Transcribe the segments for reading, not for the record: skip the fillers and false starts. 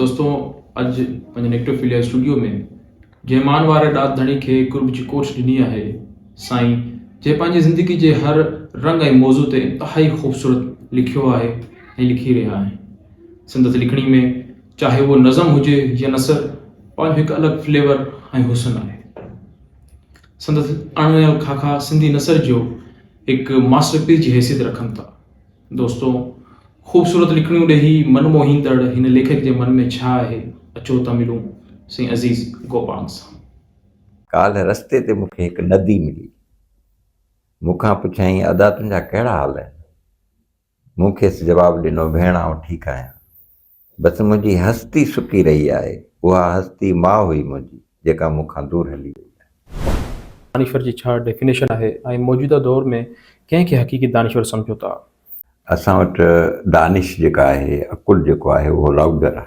दोस्तों, अॼु पंहिंजे नेक्टोफिलिया स्टूडियो में जयमान वारे ॾात धणी खे कुर्ब जी कोच ॾिनी आहे साईं, जे पंहिंजी ज़िंदगी जे हर रंग ऐं मौज़ू ते इंतिहाई ख़ूबसूरत लिखियो आहे ऐं लिखी रहिया आहिनि। संदसि लिखणी में चाहे उहो नज़म हुजे या नसर, पंहिंजो हिकु अलॻि फ्लेवर ऐं हुस्न आहे। संदसि अणियल खाखा सिंधी नसर जो हिकु मास्टरपीस जी हैसियत रखनि था। दोस्तों, ख़ूबसूरत लिखणियूं ॾेही मन मोहींदड़ हिन लेखक जे मन में छा आहे, अचो था मिलूं साईं अज़ीज़ गोपाल सां। काल्ह रस्ते ते मूंखे हिकु नदी मिली। मूंखां पुछियईं, अदा तुंहिंजा कहिड़ा हाल आहिनि? मूं खेसि जवाबु ॾिनो, भेण आउं ठीकु आहियां, बसि मुंहिंजी हस्ती सुकी रही आहे। उहा हस्ती माउ हुई मुंहिंजी, जेका मूंखां दूरि हली वई आहे। दानिश्वर जी छा डेफिनेशन आहे ऐं मौजूदा दौर में कंहिंखे हक़ीक़ी दानिश्वर सम्झो था? असां वटि दानिश जेका आहे, अकुल जेको आहे, उहो राउडर आहे।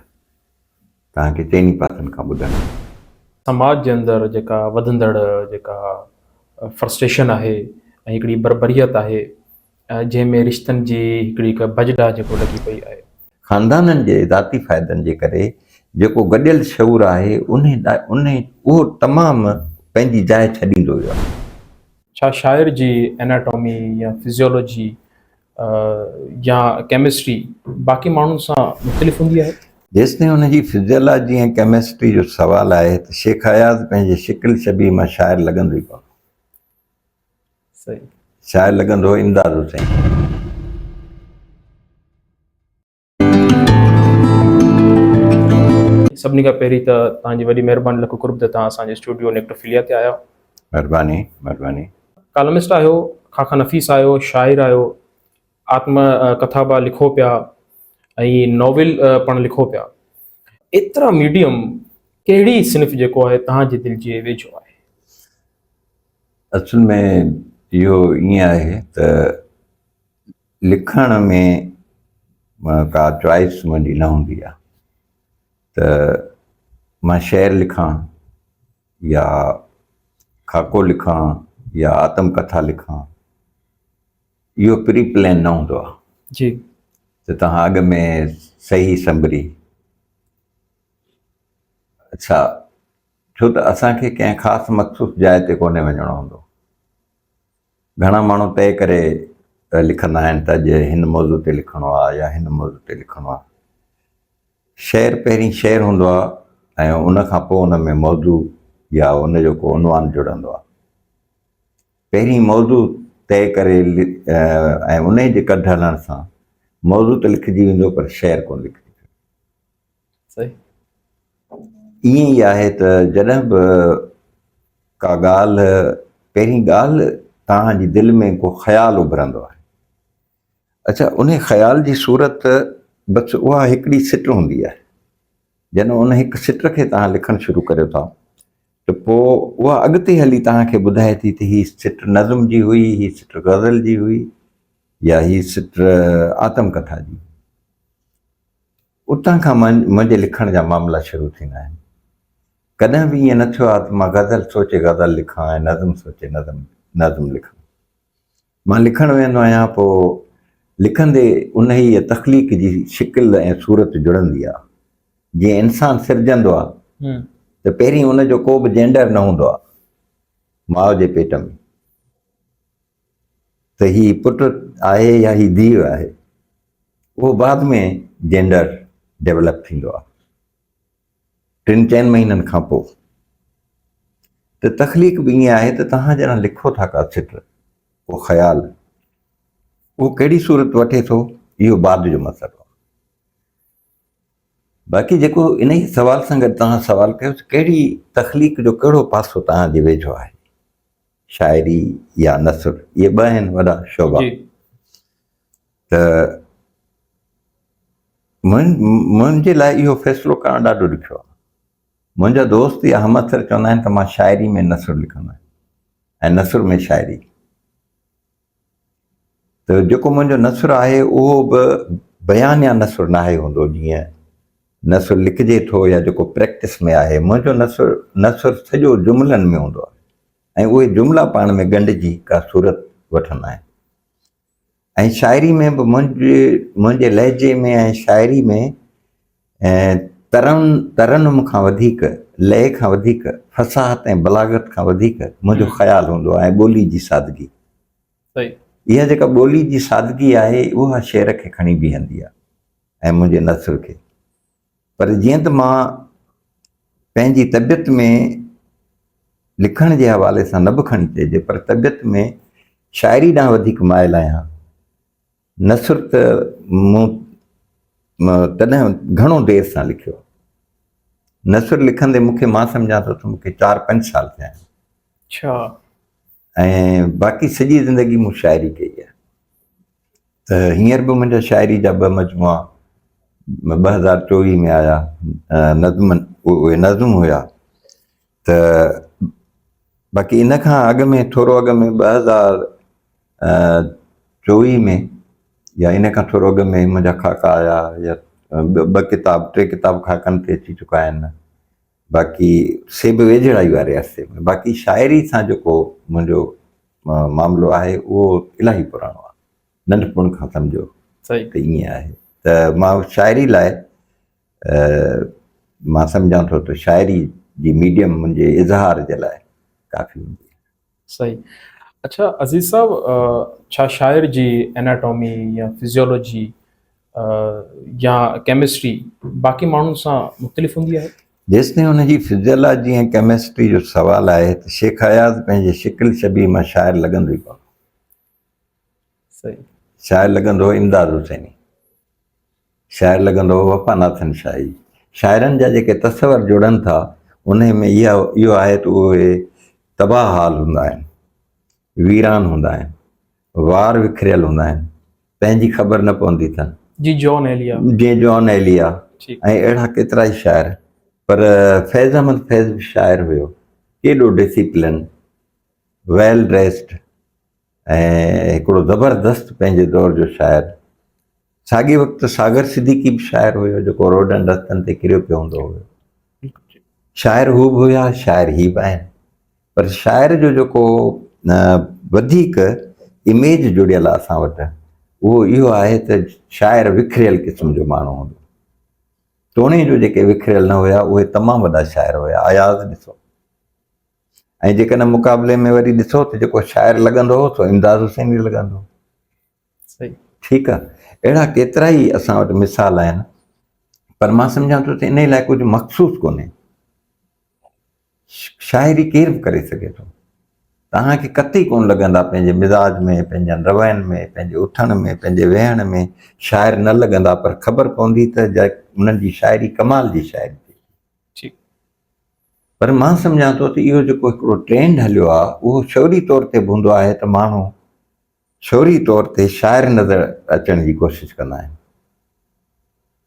तव्हांखे चइनी पासनि खां ॿुधणु समाज जे अंदरि जेका वधंदड़ जेका फ्रस्ट्रेशन आहे ऐं हिकिड़ी बरबरियत आहे, जंहिंमें रिश्तनि जी हिकिड़ी हिकु भॼडा जेको लॻी पई आहे। ख़ानदाननि जे ज़ाती फ़ाइदनि जे करे जेको गॾियल शऊर आहे, उहो तमामु पंहिंजी जाइ छॾींदो वियो आहे। छा शाइर जी एनाटॉमी या फिजियोलॉजी या केमिस्ट्री बाक़ी माण्हुनि सां मुख़्तलिफ़ हूंदी आहे? जेसिताईं हुनजी फिजियोलॉजी ऐं केमिस्ट्री जो सुवालु आहे त शेख अयाज़ पंहिंजे शिकिल शबी मां शाइर लॻंदो ई कोन। सही, शाइर लॻंदो हो इमदाद हुसैन। सभिनी खां पहिरीं त तव्हांजी वॾी महिरबानी, लख कुर्ब त तव्हां असांजे स्टूडियो नेक्टोफिलिया ते आया। महिरबानी महिरबानी। कॉलमिस्ट आहियो, खाखा नफ़ीस आहियो, शाइर आहियो, आत्म कथाबा लिखो पिया ऐं नॉविल पण लिखो पिया। एतिरा मीडियम कहिड़ी सिन्फ़ जेको आहे तव्हांजे दिलि जे वेझो आहे? असुल में इहो ईअं आहे त लिखण में का चॉइस मुंहिंजी न हूंदी आहे त मां शेर लिखां या खाको लिखां या आत्मकथा लिखां, इहो प्री प्लान न हूंदो आहे जी त तव्हां अॻ में सही संभरी। अच्छा, छो त असांखे कंहिं ख़ासि मख़सूस जाइ ते कोन्हे वञिणो हूंदो। घणा माण्हू तय करे लिखंदा आहिनि त अॼु हिन मौज़ू ते लिखणो आहे या हिन मौज़ू ते लिखणो आहे। शेर पहिरीं शेर हूंदो आहे ऐं उन खां पोइ उन में मौज़ू या उनजो को उनवान जुड़ंदो आहे। पहिरीं मौज़ू तय करे ऐं उन जे कढ हलण सां मौज़ू त लिखिजी वेंदो, पर शेर कोन लिखिजी वेंदो। सही, ईअं ई आहे त जॾहिं बि का ॻाल्हि, पहिरीं ॻाल्हि तव्हांजी दिलि में को ख़्यालु उभरंदो आहे। अच्छा, उन ख़्याल जी सूरत बसि उहा हिकिड़ी सिट हूंदी आहे। जॾहिं उन हिकु सिट खे तव्हां लिखणु शुरू करियो था त पोइ उहा अॻिते हली तव्हांखे ॿुधाए थी त हीअ सिट नज़म जी हुई, हीअ सिट ग़ज़ल जी हुई या हीअ सिट आत्मकथा जी। उतां खां मुंहिंजे लिखण जा मामला शुरू थींदा आहिनि। कॾहिं बि ईअं न थियो आहे त मां ग़ज़ल सोचे ग़ज़ल लिखां ऐं नज़म सोचे नज़म लिखां। मां लिखणु वेंदो आहियां, पोइ लिखंदे उन ई तख़लीक़ जी शिकिल ऐं सूरत जुड़ंदी आहे। जीअं इंसानु सिरजंदो आहे त पहिरीं उनजो को बि जेंडर न हूंदो आहे माउ जे पेट में, त हीउ पुटु आहे या हीउ धीउ आहे, उहो बाद में जेंडर डेवलप थींदो आहे 3-4 महीननि खां पोइ। त तख़लीक़ बि ईअं आहे त तव्हां ॼणा लिखो था का सिट, उहो ख़्यालु उहो कहिड़ी सूरत वठे थो, इहो बाद जो मसइलो आहे। बाक़ी जेको इन ई सवाल सां गॾु तव्हां सवाल कयो, कहिड़ी तख़लीक़ जो कहिड़ो पासो तव्हांजे वेझो आहे, शाइरी या नसर, इहे ॿ आहिनि वॾा शोभा। त मुंहिंजे लाइ इहो फ़ैसिलो करणु ॾाढो ॾुखियो आहे। मुंहिंजा दोस्त या हमअसर चवंदा आहिनि त मां शाइरी में नसर लिखंदो आहियां ऐं नसर में शाइरी। त जेको मुंहिंजो नसर आहे उहो बि बयान या नसर न आहे हूंदो, जीअं नसर लिखिजे थो या जेको प्रैक्टिस में आहे। मुंहिंजो नसर सॼो जुमलनि में हूंदो आहे ऐं उहे जुमला पाण में ॻंढिजी का सूरत वठंदा आहिनि। ऐं शाइरी में बि मुंहिंजे लहजे में ऐं शाइरी में तरन्नुम खां वधीक, लय खां वधीक, फसाहत ऐं बलागत खां वधीक मुंहिंजो ख़्यालु हूंदो आहे ॿोली जी सादगी। सही। इहा जेका ॿोली जी सादगी आहे उहा शेर खे खणी बीहंदी आहे ऐं मुंहिंजे नसर खे। पर जीअं त मां पंहिंजी तबियत में लिखण जे हवाले सां न बि खणी चइजे, पर तबियत में शाइरी ॾांहुं वधीक माइल आहियां। नसर त मूं तॾहिं घणो देरि सां लिखियो। नसर लिखंदे मूंखे, मां सम्झां थो त मूंखे 4-5 साल थिया आहिनि। अच्छा। ऐं बाक़ी सॼी ज़िंदगी मूं शाइरी कई आहे। त हींअर बि मुंहिंजा शाइरी जा 2 मजमुआ 2024 में आया, उहे नज़्म हुया। त बाक़ी इन खां अॻु में, थोरो अॻु में 2024 में या इन खां थोरो अॻु में मुंहिंजा ख़ाका आया, या 2-3 किताब ख़ाकनि ते अची चुका आहिनि। बाक़ी सेब वेझड़ाई वारे हफ़्ते में। बाक़ी शाइरी सां जेको मुंहिंजो मामिलो आहे उहो इलाही पुराणो आहे, नंढपण खां सम्झो त ईअं आहे। त मां शाइरी लाइ मां सम्झां थो त शाइरी जी मीडियम मुंहिंजे इज़हार जे लाइ काफ़ी हूंदी आहे। सही। अच्छा अज़ीज़ साहब, छा शाइर जी एनाटॉमी या फिजियोलॉजी या केमिस्ट्री बाक़ी माण्हुनि सां मुख़्तलिफ़ हूंदी आहे? जेसिताईं हुनजी फिजियोलॉजी ऐं केमिस्ट्री जो सुवालु आहे त शेख हयात पंहिंजे शिकिल शबी मां शाइर लॻंदो ई कोन। सही। शाइर लॻंदो हो इमदाद हुसैनी, शाइर लॻंदो हो वफ़ानाथन शाही। शाइरनि जा जेके तस्वर जुड़नि था उन में इहो आहे त उहे तबाह हाल हूंदा आहिनि, वीरान हूंदा आहिनि, वार विखरियल हूंदा आहिनि, पंहिंजी ख़बर न पवंदी अथनि। जी जॉन एलिया, जीअं जॉन एलिया ऐं अहिड़ा केतिरा ई शाइर। पर फैज़ अहमद फैज़ बि शाइर हुयो, केॾो डिसिप्लिन, वेल ड्रेस्ड ऐं हिकिड़ो ज़बरदस्त पंहिंजे दौर जो शाइर। साॻे वक़्तु सागर सिद्दीकी बि शाइर हुयो जेको रोडनि रस्तनि ते किरियो पियो हूंदो हुयो। शाइर हू बि हुया, शाइर ही बि आहिनि। पर शाइर जो जेको वधीक इमेज जुड़ियल आहे असां वटि, उहो इहो आहे त शाइर विखरियल क़िस्म जो माण्हू हूंदो। तोणे जो जेके विखरियल न हुया उहे तमामु वॾा शाइर हुया। आयाज़ ॾिसो, ऐं जेकॾहिं मुक़ाबले में वरी ॾिसो त जेको शाइर लॻंदो हो सो इमदाद हुसैनी लॻंदो हो। सही। ठीकु आहे, अहिड़ा केतिरा ई असां वटि मिसाल आहिनि। पर मां सम्झां थो त इन लाइ कुझु मख़सूस कोन्हे। शाइरी केरु बि करे सघे थो। तव्हांखे कतई कोन लॻंदा पंहिंजे मिज़ाज में, पंहिंजनि रवैयनि में, पंहिंजे उथण में, पंहिंजे वेहण में शाइर न लॻंदा, पर ख़बर पवंदी त उन्हनि जी शाइरी कमाल जी शाइरी थी। पर मां सम्झां थो त इहो जेको हिकिड़ो ट्रेंड हलियो आहे उहो शौरी तौर ते बि हूंदो आहे त माण्हू शौरी तौर ते शाइर नज़र अचण जी कोशिशि कंदा आहिनि,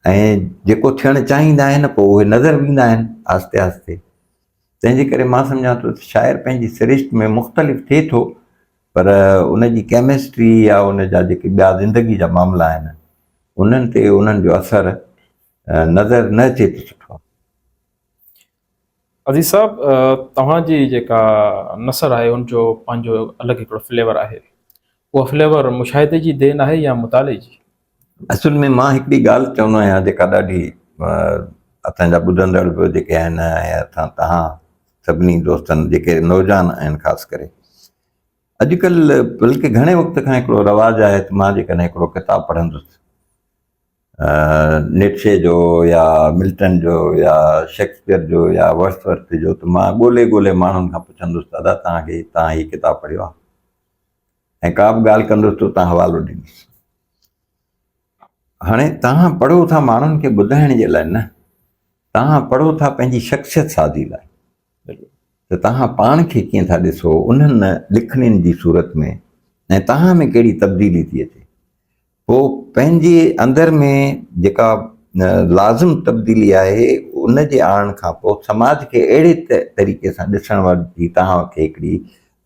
ऐं जेको थियणु चाहींदा आहिनि पोइ उहे नज़र बि ईंदा आहिनि आहिस्ते आहिस्ते। तंहिंजे करे मां सम्झां थो त शाइर पंहिंजी सिरिश्त में मुख़्तलिफ़ थिए थो, पर उनजी केमिस्ट्री या उन जा जेके ॿिया ज़िंदगी जा मामला आहिनि उन्हनि ते उन्हनि जो असरु नज़र न अचे थो सुठो। अज़ीज़ साहब, तव्हांजी जेका नसर आहे उनजो पंहिंजो अलॻि हिकिड़ो फ्लेवर आहे। उहा फ्लेवर मुशाहिदे जी देन आहे या मुताले जी? असुल में मां हिकिड़ी ॻाल्हि चवंदो आहियां जेका ॾाढी असांजा ॿुधंदड़ बि जेके आहिनि ऐं तव्हां सभिनी दोस्तनि जेके नौजवान आहिनि ख़ासि करे, अॼुकल्ह बल्कि घणे वक़्त खां हिकिड़ो रवाजु आहे त मां जेकॾहिं हिकिड़ो किताबु पढ़ंदुसि नीट्शे जो या मिल्टन जो या शेक्सपियर जो या वर्ड्सवर्थ जो, त मां ॻोल्हे माण्हुनि खां पुछंदुसि दादा तव्हां हीअ किताबु पढ़ियो आहे, ऐं का बि ॻाल्हि कंदुसि त तव्हां हवालो ॾींदुसि। हाणे तव्हां पढ़ो था माण्हुनि खे ॿुधाइण जे लाइ न, तव्हां पढ़ो था पंहिंजी शख़्सियत सादी लाइ। त तव्हां पाण खे कीअं था ॾिसो उन्हनि लिखणियुनि जी सूरत में, ऐं तव्हां में कहिड़ी तब्दीली थी अचे, पोइ पंहिंजे अंदरि में जेका लाज़िम तब्दीली आहे उन जे आणण खां पोइ समाज खे अहिड़े तरीक़े सां ॾिसण वारी तव्हांखे हिकिड़ी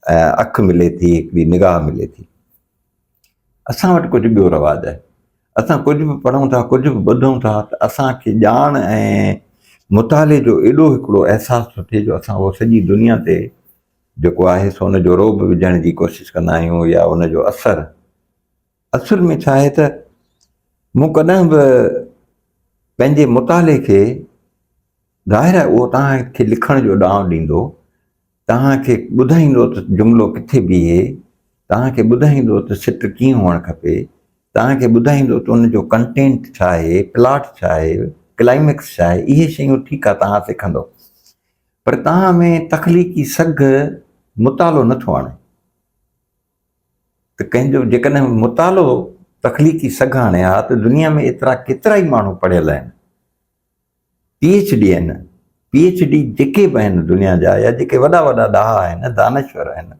अखि मिले थी, हिकिड़ी निगाह मिले थी। असां वटि कुझु ॿियो रवाजु आहे। असां कुझु बि पढ़ूं था, कुझु बि ॿुधूं था त असांखे ॼाण ऐं मुताले जो एॾो हिकिड़ो अहसासु थो थिए जो असां उहो सॼी दुनिया ते जेको आहे सो उनजो रोब विझण जी कोशिशि कंदा आहियूं या उनजो असरु। असुल में छा आहे त मूं कॾहिं बि पंहिंजे मुताले खे ज़ाहिर आहे उहो तव्हांखे लिखण जो ॾांहुं ॾींदो, तव्हांखे ॿुधाईंदो त जुमिलो किथे बीहे, तव्हांखे ॿुधाईंदो त सिट कीअं हुअणु खपे, तव्हांखे ॿुधाईंदो त उनजो कंटेंट छा आहे, प्लॉट छा आहे, क्लाइमेक्स छा आहे। इहे शयूं ठीकु आहे तव्हां सिखंदो, पर तव्हां में तख़लीक़ी सघ मुतालो नथो आणे। त कंहिंजो जेकॾहिं मुतालो तख़लीक़ी सघ आणे हा त दुनिया में एतिरा केतिरा ई माण्हू पढ़ियल आहिनि, PhD आहिनि, PhD जेके बि आहिनि दुनिया जा, या जेके वॾा वॾा ॾाहा आहिनि, दानश्वर आहिनि,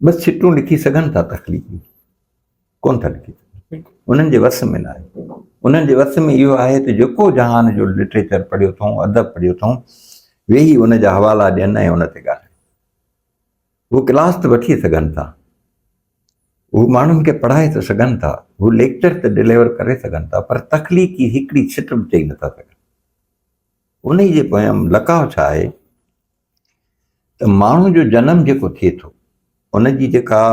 बसि सिटूं लिखी सघनि था, तख़लीक़ी कोन था लिखी सघनि, उन्हनि जे वस में न आहे। उन्हनि जे वस में इहो आहे त जेको जहान जो लिटरेचर पढ़ियो अथऊं, अदब पढ़ियो अथऊं, वेही उन जा हवाला ॾियनि ऐं उन ते ॻाल्हाइनि। उहो क्लास त वठी सघनि था, हू माण्हुनि खे पढ़ाए त सघनि था, हू लेक्चर त डिलीवर करे सघनि था, पर तख़लीक़ी हिकिड़ी सिट बि चई नथा सघनि। उन जे पोयां लकाउ छा आहे त माण्हू जो जनम जेको थिए थो, उनजी जेका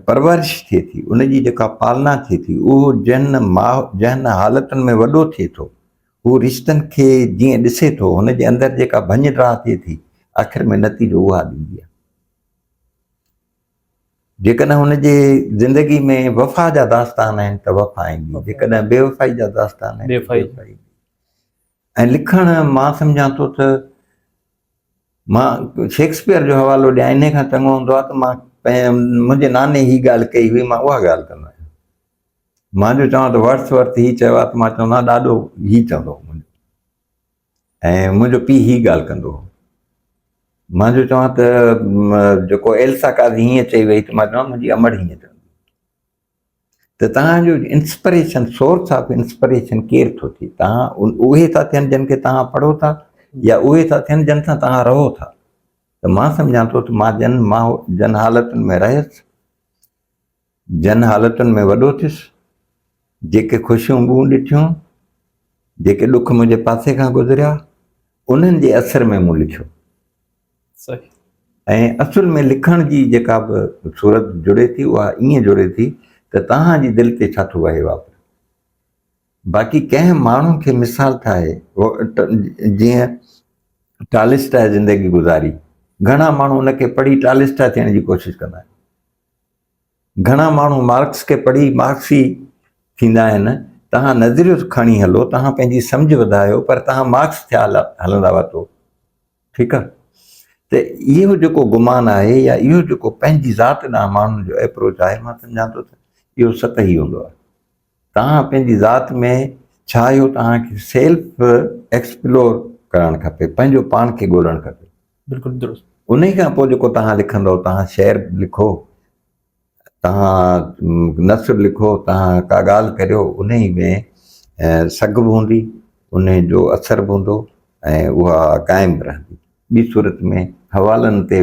परवरिश थिए थी, उनजी जेका पालना थिए थी, उहो जंहिं हालतुनि में वॾो थिए थो, हू रिश्तनि खे जीअं ॾिसे थो, हुनजे अंदरि जेका भञ ड्राह थिए थी, आख़िर में नतीजो उहा ॾींदी आहे। जेकॾहिं हुनजे ज़िंदगी में वफ़ा जा दास्तान आहिनि त वफ़ा ईंदी, जेकॾहिं बेवफ़ाई जा दास्तान आहिनि त बेवफ़ाई। ऐं लिखणु मां सम्झां थो त मां शेक्सपियर जो हवालो ॾियां, इन खां चङो हूंदो आहे त मां मुंहिंजे नाने ही ॻाल्हि कई हुई, मां उहा ॻाल्हि कंदो आहियां। मां जो चवां त वर्ड्सवर्थ ही चयो आहे त मां चवंदो आहियां ॾाढो ही चवंदो हो मुंहिंजो, ऐं मुंहिंजो पीउ ही ॻाल्हि कंदो हो। मां जो चवां त जेको एल्सा काज़ी हीअं चई वई त मां चवां मुंहिंजी अमड़ हीअं चवंदी। त तव्हांजो इंस्पिरेशन, सोर्स ऑफ इंस्पिरेशन केरु थो थिए? तव्हां उहे था थियनि जिन खे तव्हां पढ़ो था, या उहे था थियनि जिन सां तव्हां रहो था? त मां सम्झां थो त मां जन हालतुनि में रहियुसि, जन हालतुनि में वॾो थियुसि, जेके ख़ुशियूं मूं ॾिठियूं, जेके ॾुख मुंहिंजे पासे खां गुज़रिया, उन्हनि जे असर में मूं लिखियो। सही। ऐं असुल में लिखण जी जेका बि सूरत जुड़े थी, उहा ईअं जुड़े थी त तव्हांजी दिलि ते छा थो वहे वापरि। बाक़ी कंहिं माण्हू खे मिसाल ठाहे, जीअं टालिस्टाए ज़िंदगी गुज़ारी, घणा माण्हू उनखे पढ़ी टालिस्टाए थियण जी कोशिशि कंदा आहिनि, घणा माण्हू मार्क्स खे पढ़ी मार्क्सी थींदा आहिनि। तव्हां नज़रियो खणी हलो, तव्हां पंहिंजी सम्झ वधायो, पर तव्हां मार्क्स थिया हलंदा वठो, ठीकु आहे। त इहो जेको गुमान आहे, या इहो जेको पंहिंजी ज़ात ॾांहुं माण्हुनि जो एप्रोच आहे, मां सम्झां थो त इहो सतही हूंदो आहे। तव्हां पंहिंजी ज़ात में छा आहियो, तव्हांखे सेल्फ एक्सप्लोर करणु खपे, पंहिंजो पाण खे ॻोल्हणु खपे। बिल्कुलु दुरुस्त। उन खां पोइ जेको तव्हां लिखंदव, तव्हां शेर लिखो, तव्हां नस्र लिखो, तव्हां का ॻाल्हि करियो, उन में सघ बि हूंदी, उन जो असर बि हूंदो, ऐं उहा क़ाइमु रहंदी। ॿी सूरत में हवालनि ते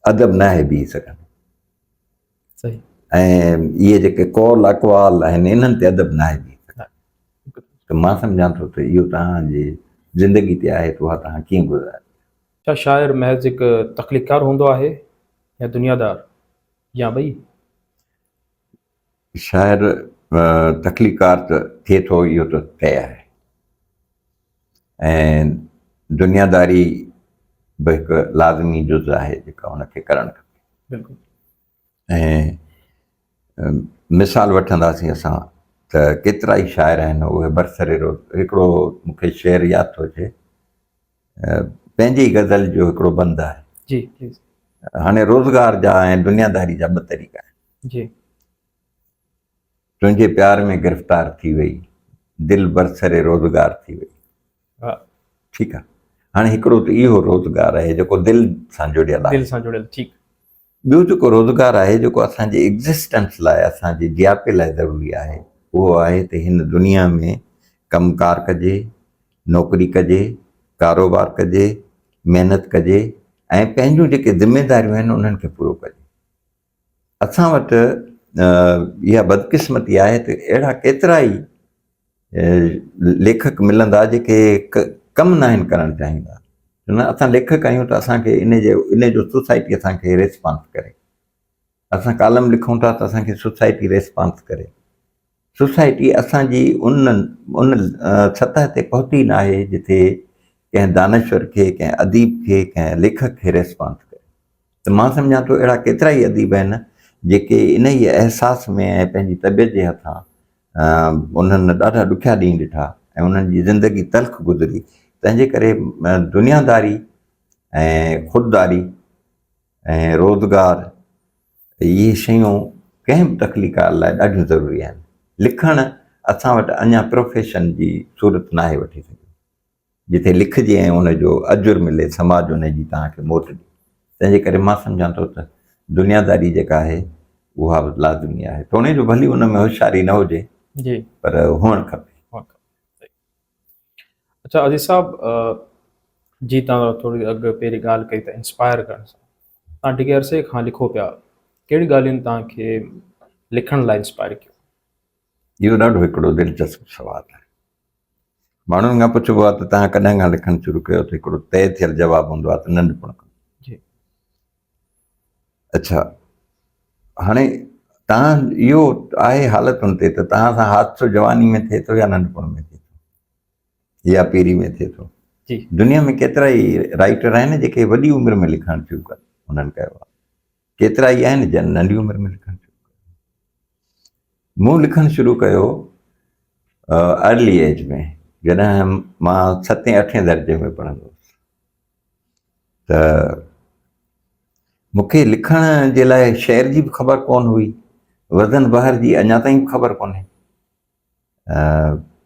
अदब न आहे बीह सघंदो। सही। ऐं इहे जेके कौल अक़वाल आहिनि, इन्हनि ते अदब न आहे बीह सघंदो। त मां सम्झां थो त इहो तव्हांजी ज़िंदगी ते आहे त उहा तव्हां कीअं गुज़ारियो। छा शाइर महज़ हिकु तख़लीक़ार हूंदो आहे या दुनियादार, या ॿई? शाइर तख़लीक़ार त थिए थो, इहो त तय आहे, ऐं दुनियादारी बि हिकु लाज़मी जुज़ आहे जेका हुनखे करणु खपे। बिल्कुलु। ऐं मिसाल वठंदासीं असां त केतिरा ई शाइर आहिनि, उहे बरसरे रोज़। हिकिड़ो मूंखे शेर यादि थो अचे, पंहिंजी गज़ल जो हिकिड़ो बंदि आहे। जी जी। हाणे रोज़गार जा ऐं दुनियादारी जा ॿ तरीक़ा आहिनि। जी। तुंहिंजे प्यार में गिरफ़्तार थी वई, दिलि बरसरे रोज़गार थी वई। हा, ठीकु आहे। हाणे हिकिड़ो त इहो रोज़गार आहे जेको दिलि सां जुड़ियल आहे, दिलि सां जुड़ियल। ठीकु। ॿियो जेको रोज़गार आहे जेको असांजे एग्ज़िस्टेंस लाइ, असांजे जियापे लाइ ज़रूरी आहे, उहो आहे त हिन दुनिया में कमकार कजे, नौकिरी कजे, कारोबार कजे, महिनत कजे, ऐं पंहिंजूं जेके ज़िमेदारियूं आहिनि उन्हनि खे पूरो कजे। असां वटि इहा बदकिस्मती आहे त अहिड़ा केतिरा ई लेखक मिलंदा जेके कमु न आहिनि करणु चाहींदा। न, असां लेखक आहियूं त असांखे इन जो सोसाइटी असांखे रेस्पॉन्स करे। असां कालम लिखूं था त असांखे सोसाइटी रेस्पॉन्स करे। सोसाइटी असांजी उन सतह ते पहुती न आहे जिथे कंहिं दानश्वर खे, कंहिं अदीब खे, कंहिं लेखक खे रेस्पॉन्स करे। त मां सम्झां थो अहिड़ा केतिरा ई अदीब आहिनि जेके इन ई अहसास में ऐं पंहिंजी तबियत जे हथां उन्हनि ॾाढा ॾुखिया ॾींहं ॾिठा ऐं उन्हनि जी ज़िंदगी तल्ख़ गुज़री। तंहिंजे करे दुनियादारी ऐं ख़ुददारी ऐं रोज़गार इहे शयूं कंहिं बि तख़लीक़ लाइ ॾाढियूं ज़रूरी आहिनि। लिखणु असां वटि अञा प्रोफेशन जी सूरत न आहे वठी सघियो, जिथे लिखजे ऐं उनजो अजुर मिले, समाज उनजी तव्हांखे मोट ॾे। तंहिंजे करे मां सम्झां थो त दुनियादारी जेका आहे उहा बि लाज़मी आहे। तोणे जो भली उन में होशियारी न हुजे जी, पर हुअणु खपे। अच्छा अज़ीज़ साहब, जी तव्हां थोरी अॻु पहिरीं ॻाल्हि कई त इंस्पायर करण सां, तव्हां ढिघे अरसे खां लिखो पिया, कहिड़ी ॻाल्हियुनि तव्हांखे लिखण लाइ इंस्पायर कयो? इहो ॾाढो हिकिड़ो दिलचस्प सुवालु आहे। माण्हुनि खां पुछिबो आहे त तव्हां कॾहिं खां लिखणु शुरू कयो, त हिकिड़ो तइ थियल जवाबु हूंदो आहे त नंढपण खां। अच्छा, हाणे तव्हां इहो आहे हालतुनि ते त तव्हां सां हादसो जवानी में थिए थो या नंढपण में थिए थो या पीढ़ी में थिए थो। दुनिया में केतिरा ई राइटर आहिनि जेके वॾी उमिरि में लिखणु शुरू कनि, उन्हनि कयो आहे। केतिरा ई आहिनि जन नंढी उमिरि में लिखणु शुरू कयो। मूं लिखणु शुरू कयो अर्ली एज में, जॾहिं मां 7-8 दर्जे में पढ़ंदो हुउसि। त मूंखे लिखण जे लाइ शेर जी बि ख़बर कोन हुई, वज़न बहर जी अञा ताईं बि ख़बर कोन्हे।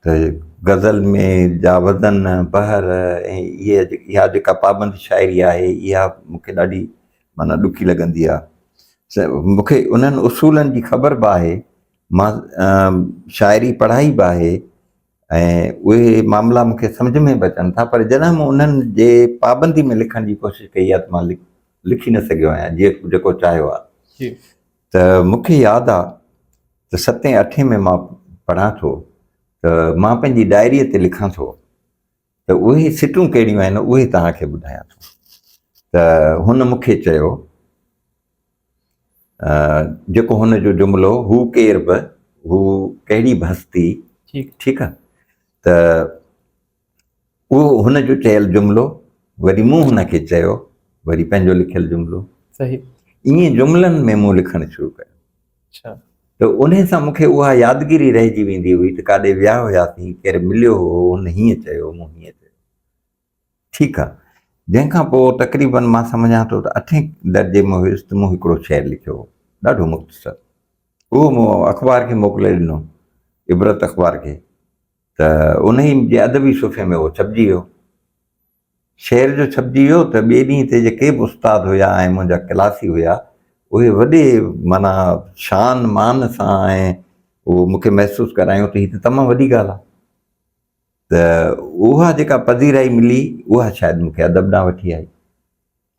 त गज़ल में जा वज़न बहर ऐं इहा जेका पाबंद शाइरी आहे इहा मूंखे ॾाढी माना ॾुखी लॻंदी आहे। मूंखे उन्हनि उसूलनि जी ख़बर बि आहे, मां शाइरी पढ़ाई बि आहे ऐं उहे मामला मूंखे सम्झ में बि अचनि था, पर जॾहिं मूं उन्हनि जे पाबंदी में लिखण जी कोशिशि कई आहे त मां लिखी न सघियो आहियां जेको चाहियो आहे। त मूंखे यादि आहे त 7-8 में मां पढ़ां थो त मां पंहिंजी डायरीअ ते लिखां थो त उहे सिटूं कहिड़ियूं आहिनि उहे तव्हांखे ॿुधायां थो। त हुन मूंखे चयो, जेको हुनजो जुमिलो, हू केर बि, हू कहिड़ी बि हस्ती, ठीकु आहे, त उहो हुनजो चयल जुमिलो वरी मूं हुनखे चयो, वरी पंहिंजो लिखियलु जुमिलो। सही, ईअं जुमिलनि में मूं लिखणु शुरू कयो। त उन सां मूंखे उहा यादगिरी रहिजी वेंदी हुई त काॾे विया हुआसीं, केरु मिलियो हो, हुन हीअं चयो, मूं हीअं चयो, ठीकु आहे। जंहिंखां पोइ तक़रीबन मां सम्झां थो त 8 दर्जे में हुयुसि त मूं हिकिड़ो शेर लिखियो हो, ॾाढो मुख़्तसर। उहो मूं अख़बार खे मोकिले ॾिनो, इबरत अख़बार खे, त उन ई जे अदबी सुफ़े में उहो छपिजी वियो। शेर जो छपिजी वियो त ॿिए ॾींहं ते जेके बि उस्ताद हुया ऐं मुंहिंजा क्लासी हुया, उहे वॾे माना शान मान सां ऐं उहो मूंखे महसूसु करायूं त हीअ त तमामु वॾी ॻाल्हि आहे। त उहा जेका पज़ीराई मिली उहा शायदि मूंखे अदब ॾांहुं वठी आई।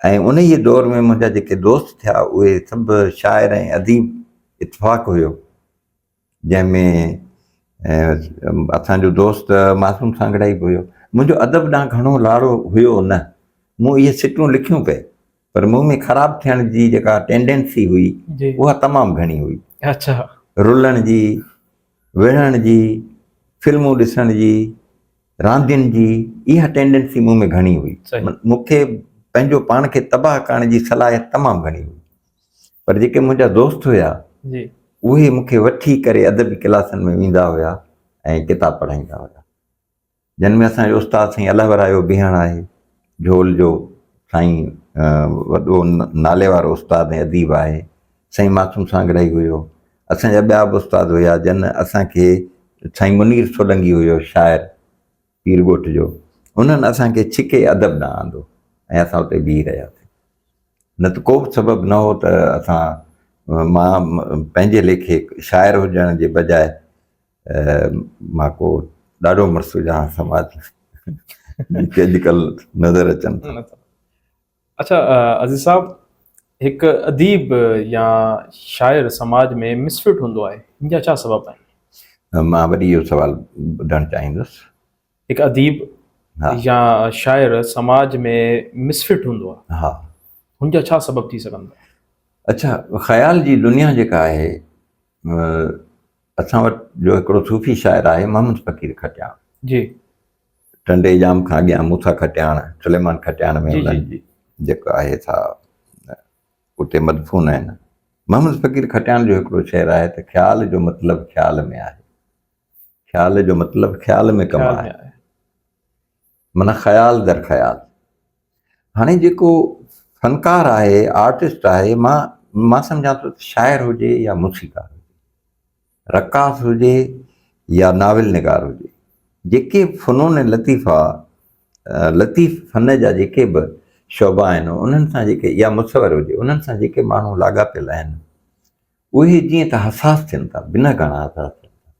ऐं उन ई दौर में मुंहिंजा जेके दोस्त थिया उहे सभु शाइर ऐं अदीब इतफ़ाक़ हुयो, जंहिंमें असांजो दोस्त मासूम सांगड़ाई बि हुयो। मुंहिंजो अदब ॾांहुं घणो लाड़ो हुयो न, मूं इहे सिटूं लिखियूं पे, पर मूं में ख़राबु थियण जी जेका टेंडेंसी हुई उहा तमामु घणी हुई। अच्छा, रुलण जी, विढ़ण जी, फिल्मूं ॾिसण जी, रांदियुनि जी, इहा टेंडेंसी मूं में घणी हुई। मूंखे पंहिंजो पाण खे तबाह करण जी सलाहियत तमामु घणी हुई। पर जेके मुंहिंजा दोस्त हुया उहे मूंखे वठी करे अदबी क्लासनि में वेंदा हुया ऐं किताब पढ़ाईंदा हुया, जिन में असांजो उस्ताद साईं अलहवरायो बिहण आहे, झोल जो साईं वॾो नाले वारो उस्ताद ऐं अदीब आहे, साईं मासूम सांगड़ाई हुयो। असांजा ॿिया बि उस्ताद हुया जन असांखे, साईं मुनीर सोलंगी हुयो शाइर पीर ॻोठ जो, उन्हनि असांखे छिके अदब ॾांहुं आंदो ऐं असां उते बीही रहियासीं। न त को बि सबबु न हो त मां पंहिंजे लेखे शाइर हुजण जे बजाए मां को ॾाढो मर्स हुजां समाज में जेके अॼुकल्ह नज़र अचनि था। अच्छा अज़ीज़ साहब, हिकु अदीब या शाइर समाज में मिसफिट हूंदो आहे, हिन जा छा सबब आहिनि? मां वरी इहो सुवालु ॿुधणु चाहींदुसि। हिकु अदीब या शाइर समाज में मिसफिट हूंदो आहे, हा, हुन जा छा सबब थी सघंदा? अच्छा, ख़्याल जी दुनिया जेका आहे असां वटि जो हिकिड़ो सूफ़ी शाइर आहे मोहम्मद फ़क़ीर खटियाण, जी टंडे जाम खां अॻियां मूसा खटियाण, सुलेमान खटियाण में जी जी उन्हनि जी जेको आहे सा उते मदफ़ून आहिनि। मोहम्मद फ़क़ीर खटियाण जो हिकिड़ो शेर आहे त ख़्याल जो मतिलबु ख़्याल में आहे, ख़्याल जो मतिलबु ख़्याल में कमु ख्याल आहे, में आए। माना ख़्याल दर ख़्याल। हाणे जेको फ़नकार आहे, आर्टिस्ट आहे, मां सम्झां थो त शाइर हुजे या मूसीक़ार हुजे, रक़ास हुजे या नाविल निगार हुजे, जेके फ़नून लतीफ़ा लतीफ़ फ़न जा जेके बि शोबा आहिनि उन्हनि सां जेके, या मुसवर हुजे, उन्हनि सां जेके माण्हू लाॻापियल आहिनि उहे जीअं त हसास थियनि था, बिना घणा हसास थियनि था।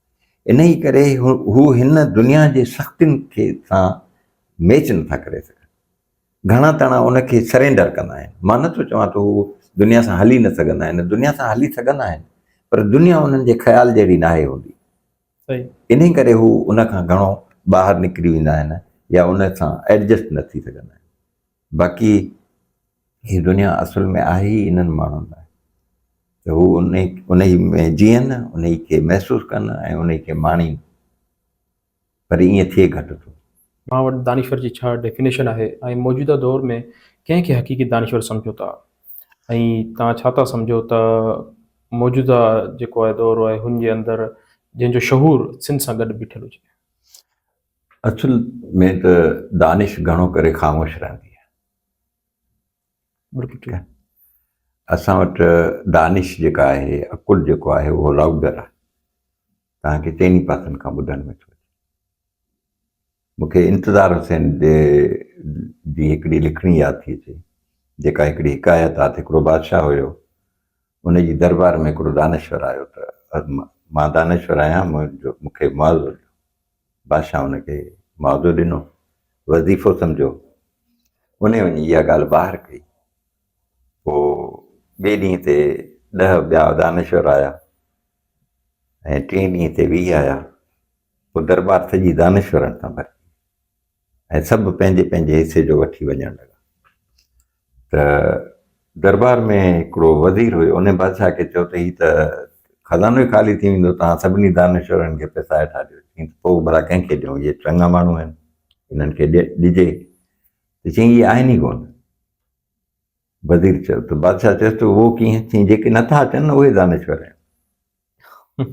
इन ई करे हू हिन दुनिया जे सख़्तियुनि खे सां मैच नथा करे सघनि, घणा तणा उनखे सरेंडर कंदा आहिनि। मां नथो चवां त हू दुनिया सां हली न सघंदा आहिनि, दुनिया सां हली सघंदा आहिनि, पर दुनिया उन्हनि जे ख़्याल जहिड़ी न आहे हूंदी। सही इन ई करे हू उन खां घणो ॿाहिरि निकिरी वेंदा आहिनि या उन सां एडजस्ट न थी सघंदा आहिनि। बाक़ी हीअ दुनिया असुल में आहे ई इन्हनि माण्हुनि लाइ त हू उन ई में जीअनि, उन ई खे महसूसु कनि ऐं उन ई खे माणीनि, पर ईअं थिए घटि थो। मां वटि दानिश्वर जी छा डेफिनेशन आहे ऐं मौजूदा दौर में कंहिंखे हक़ीक़ी दानिश्वर सम्झो था ऐं तव्हां छा था सम्झो त मौजूदा जेको आहे दौरु आहे हुन जे अंदरि जंहिंजो शहूर सिंध सां गॾु बीठल हुजे? असुल में त दानिश घणो करे ख़ामोश रहंदी आहे। बिल्कुलु ठीकु। असां वटि दानिश जेका आहे, अकुल जेको आहे उहो लाउडर आहे, तव्हांखे चइनी पासनि खां ॿुधण में थो अचे। मूंखे इंतज़ार हुसैन जी हिकिड़ी लिखणी यादि थी अचे, जेका हिकिड़ी हिकायत आहे त हिकिड़ो बादशाह हुयो, उनजी दरबार में हिकिड़ो दानेश्वर आयो त मां दानेश्वर आहियां, मूंखे मुआवज़ो ॾियो। बादशाह हुनखे मुआवज़ो ॾिनो, वज़ीफ़ो सम्झो, उन वञी इहा ॻाल्हि ॿाहिरि कई। पोइ ॿिए ॾींहं ते 10 ॿिया दानेश्वर आया ऐं 3 ॾींहं ते 20 आया। पोइ दरबार सॼी दानेश्वरनि सां भरी ऐं सभु पंहिंजे पंहिंजे हिसे जो वठी वञणु लॻा। त दरबार में हिकिड़ो वज़ीर हुयो, उन बादशाह खे चयो त हीअ त खज़ानो ई ख़ाली थी वेंदो, तव्हां सभिनी दानेश्वरनि खे पैसा हेठा ॾियो। चई त पोइ भला कंहिंखे ॾियूं, इहे चङा माण्हू आहिनि, इन्हनि खे ॾिजे। त चई इहे आहिनि ई कोन। वज़ीर चयो त बादशाह चयोसि त उहो कीअं? चई जेके नथा अचनि न उहे दानेश्वर आहिनि।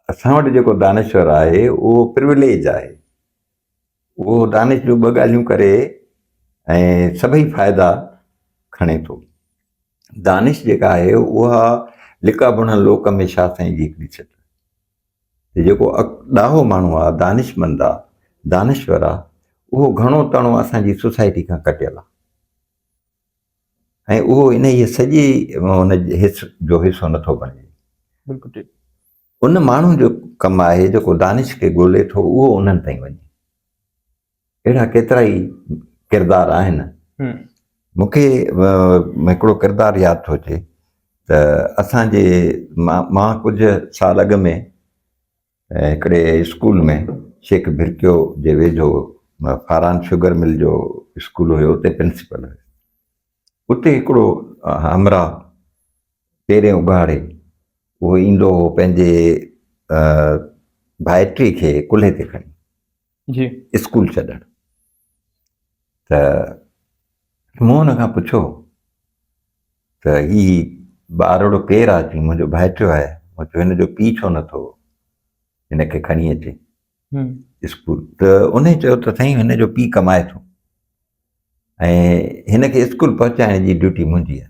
असां वटि जेको दानेश्वर आहे उहो प्रिविलेज आहे, उहो दानिश जूं 2 ॻाल्हियूं करे ऐं सभई फ़ाइदा खणे थो। दानिश जेका आहे उहा लिका बुणल लोक में छा साईं जी हिकिड़ी छट, जेको ॾाहो माण्हू आहे, दानिशमंद आहे, दानेश्वर आहे, उहो घणो तणो असांजी सोसाइटी खां कटियल आहे ऐं उहो इन ई सॼी हुन जो हिसो नथो बणिजे। बिल्कुलु ठीकु। उन माण्हू जो कमु आहे जेको दानिश खे ॻोल्हे थो, उहो उन्हनि ताईं वञे। अहिड़ा केतिरा ई किरदार आहिनि। मूंखे हिकिड़ो किरदारु यादि थो अचे त असांजे मां कुझु साल अॻु में हिकिड़े स्कूल में शेख भिरकियो जे वेझो फारान शुगर मिल जो स्कूल हुयो, उते प्रिंसिपल हुयो। उते हिकिड़ो हमरा पेरें उघाड़े उहो ईंदो हो पंहिंजे भाइटी खे कुल्हे ते खणी जी स्कूल छॾणु। त मूं हुन खां पुछो त ही ॿारड़ो केरु आहे? चई मुंहिंजो भाइटियो आहे। मूं चयो हिन जो पीउ छो नथो हिनखे खणी अचे स्कूल? त उन चयो त साईं हिन जो पीउ कमाए थो ऐं हिनखे स्कूल पहुचाइण जी ड्यूटी मुंहिंजी आहे।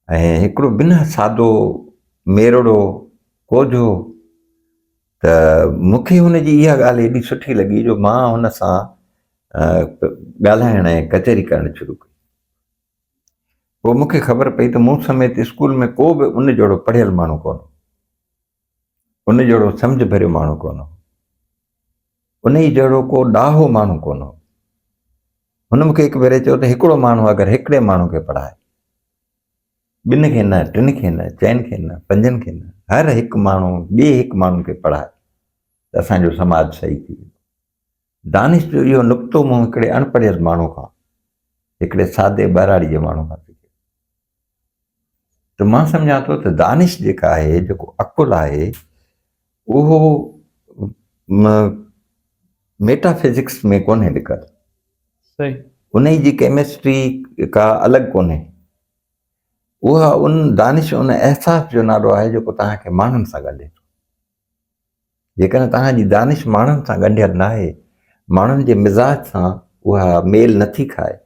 ऐं हिकिड़ो बिना सादो मेरड़ो कोझो, त मूंखे हुनजी इहा ॻाल्हि एॾी सुठी लॻी जो मां हुन सां ॻाल्हाइण ऐं कचहरी करणु शुरू कई। पोइ मूंखे ख़बर पई त मूं समेत स्कूल में को बि उन जहिड़ो पढ़ियल माण्हू कोन, उन जहिड़ो सम्झ भरियो माण्हू कोन, उन ई जहिड़ो को ॾाहो माण्हू कोन। हुन मूंखे हिकु भेरे चयो त हिकिड़ो माण्हू अगरि हिकिड़े माण्हू खे पढ़ाए, 2 खे न, 3 खे न, 4 खे न, 5 खे न, हर हिकु माण्हू ॿिए हिकु माण्हू खे पढ़ाए त असांजो समाज सही थी वेंदो। दानिश जो इहो नुक़्तो मूं हिकिड़े अणपढ़ियल माण्हू खां, हिकिड़े सादे ॿाराड़ी जे माण्हू खां सिखियो। त मां सम्झां थो त दानिश जेका आहे, जेको अकुलु आहे, उहो मेटाफिज़िक्स में कोन्हे लिखियलु। सही। उन जी केमिस्ट्री का अलॻि कोन्हे। उहा उन दानिश, उन अहसास जो नालो आहे जेको तव्हांखे माण्हुनि सां ॻंढे थो। जेकॾहिं तव्हांजी दानिश माण्हुनि सां ॻंढियल न आहे, माण्हुनि जे मिज़ाज सां उहा मेल नथी खाए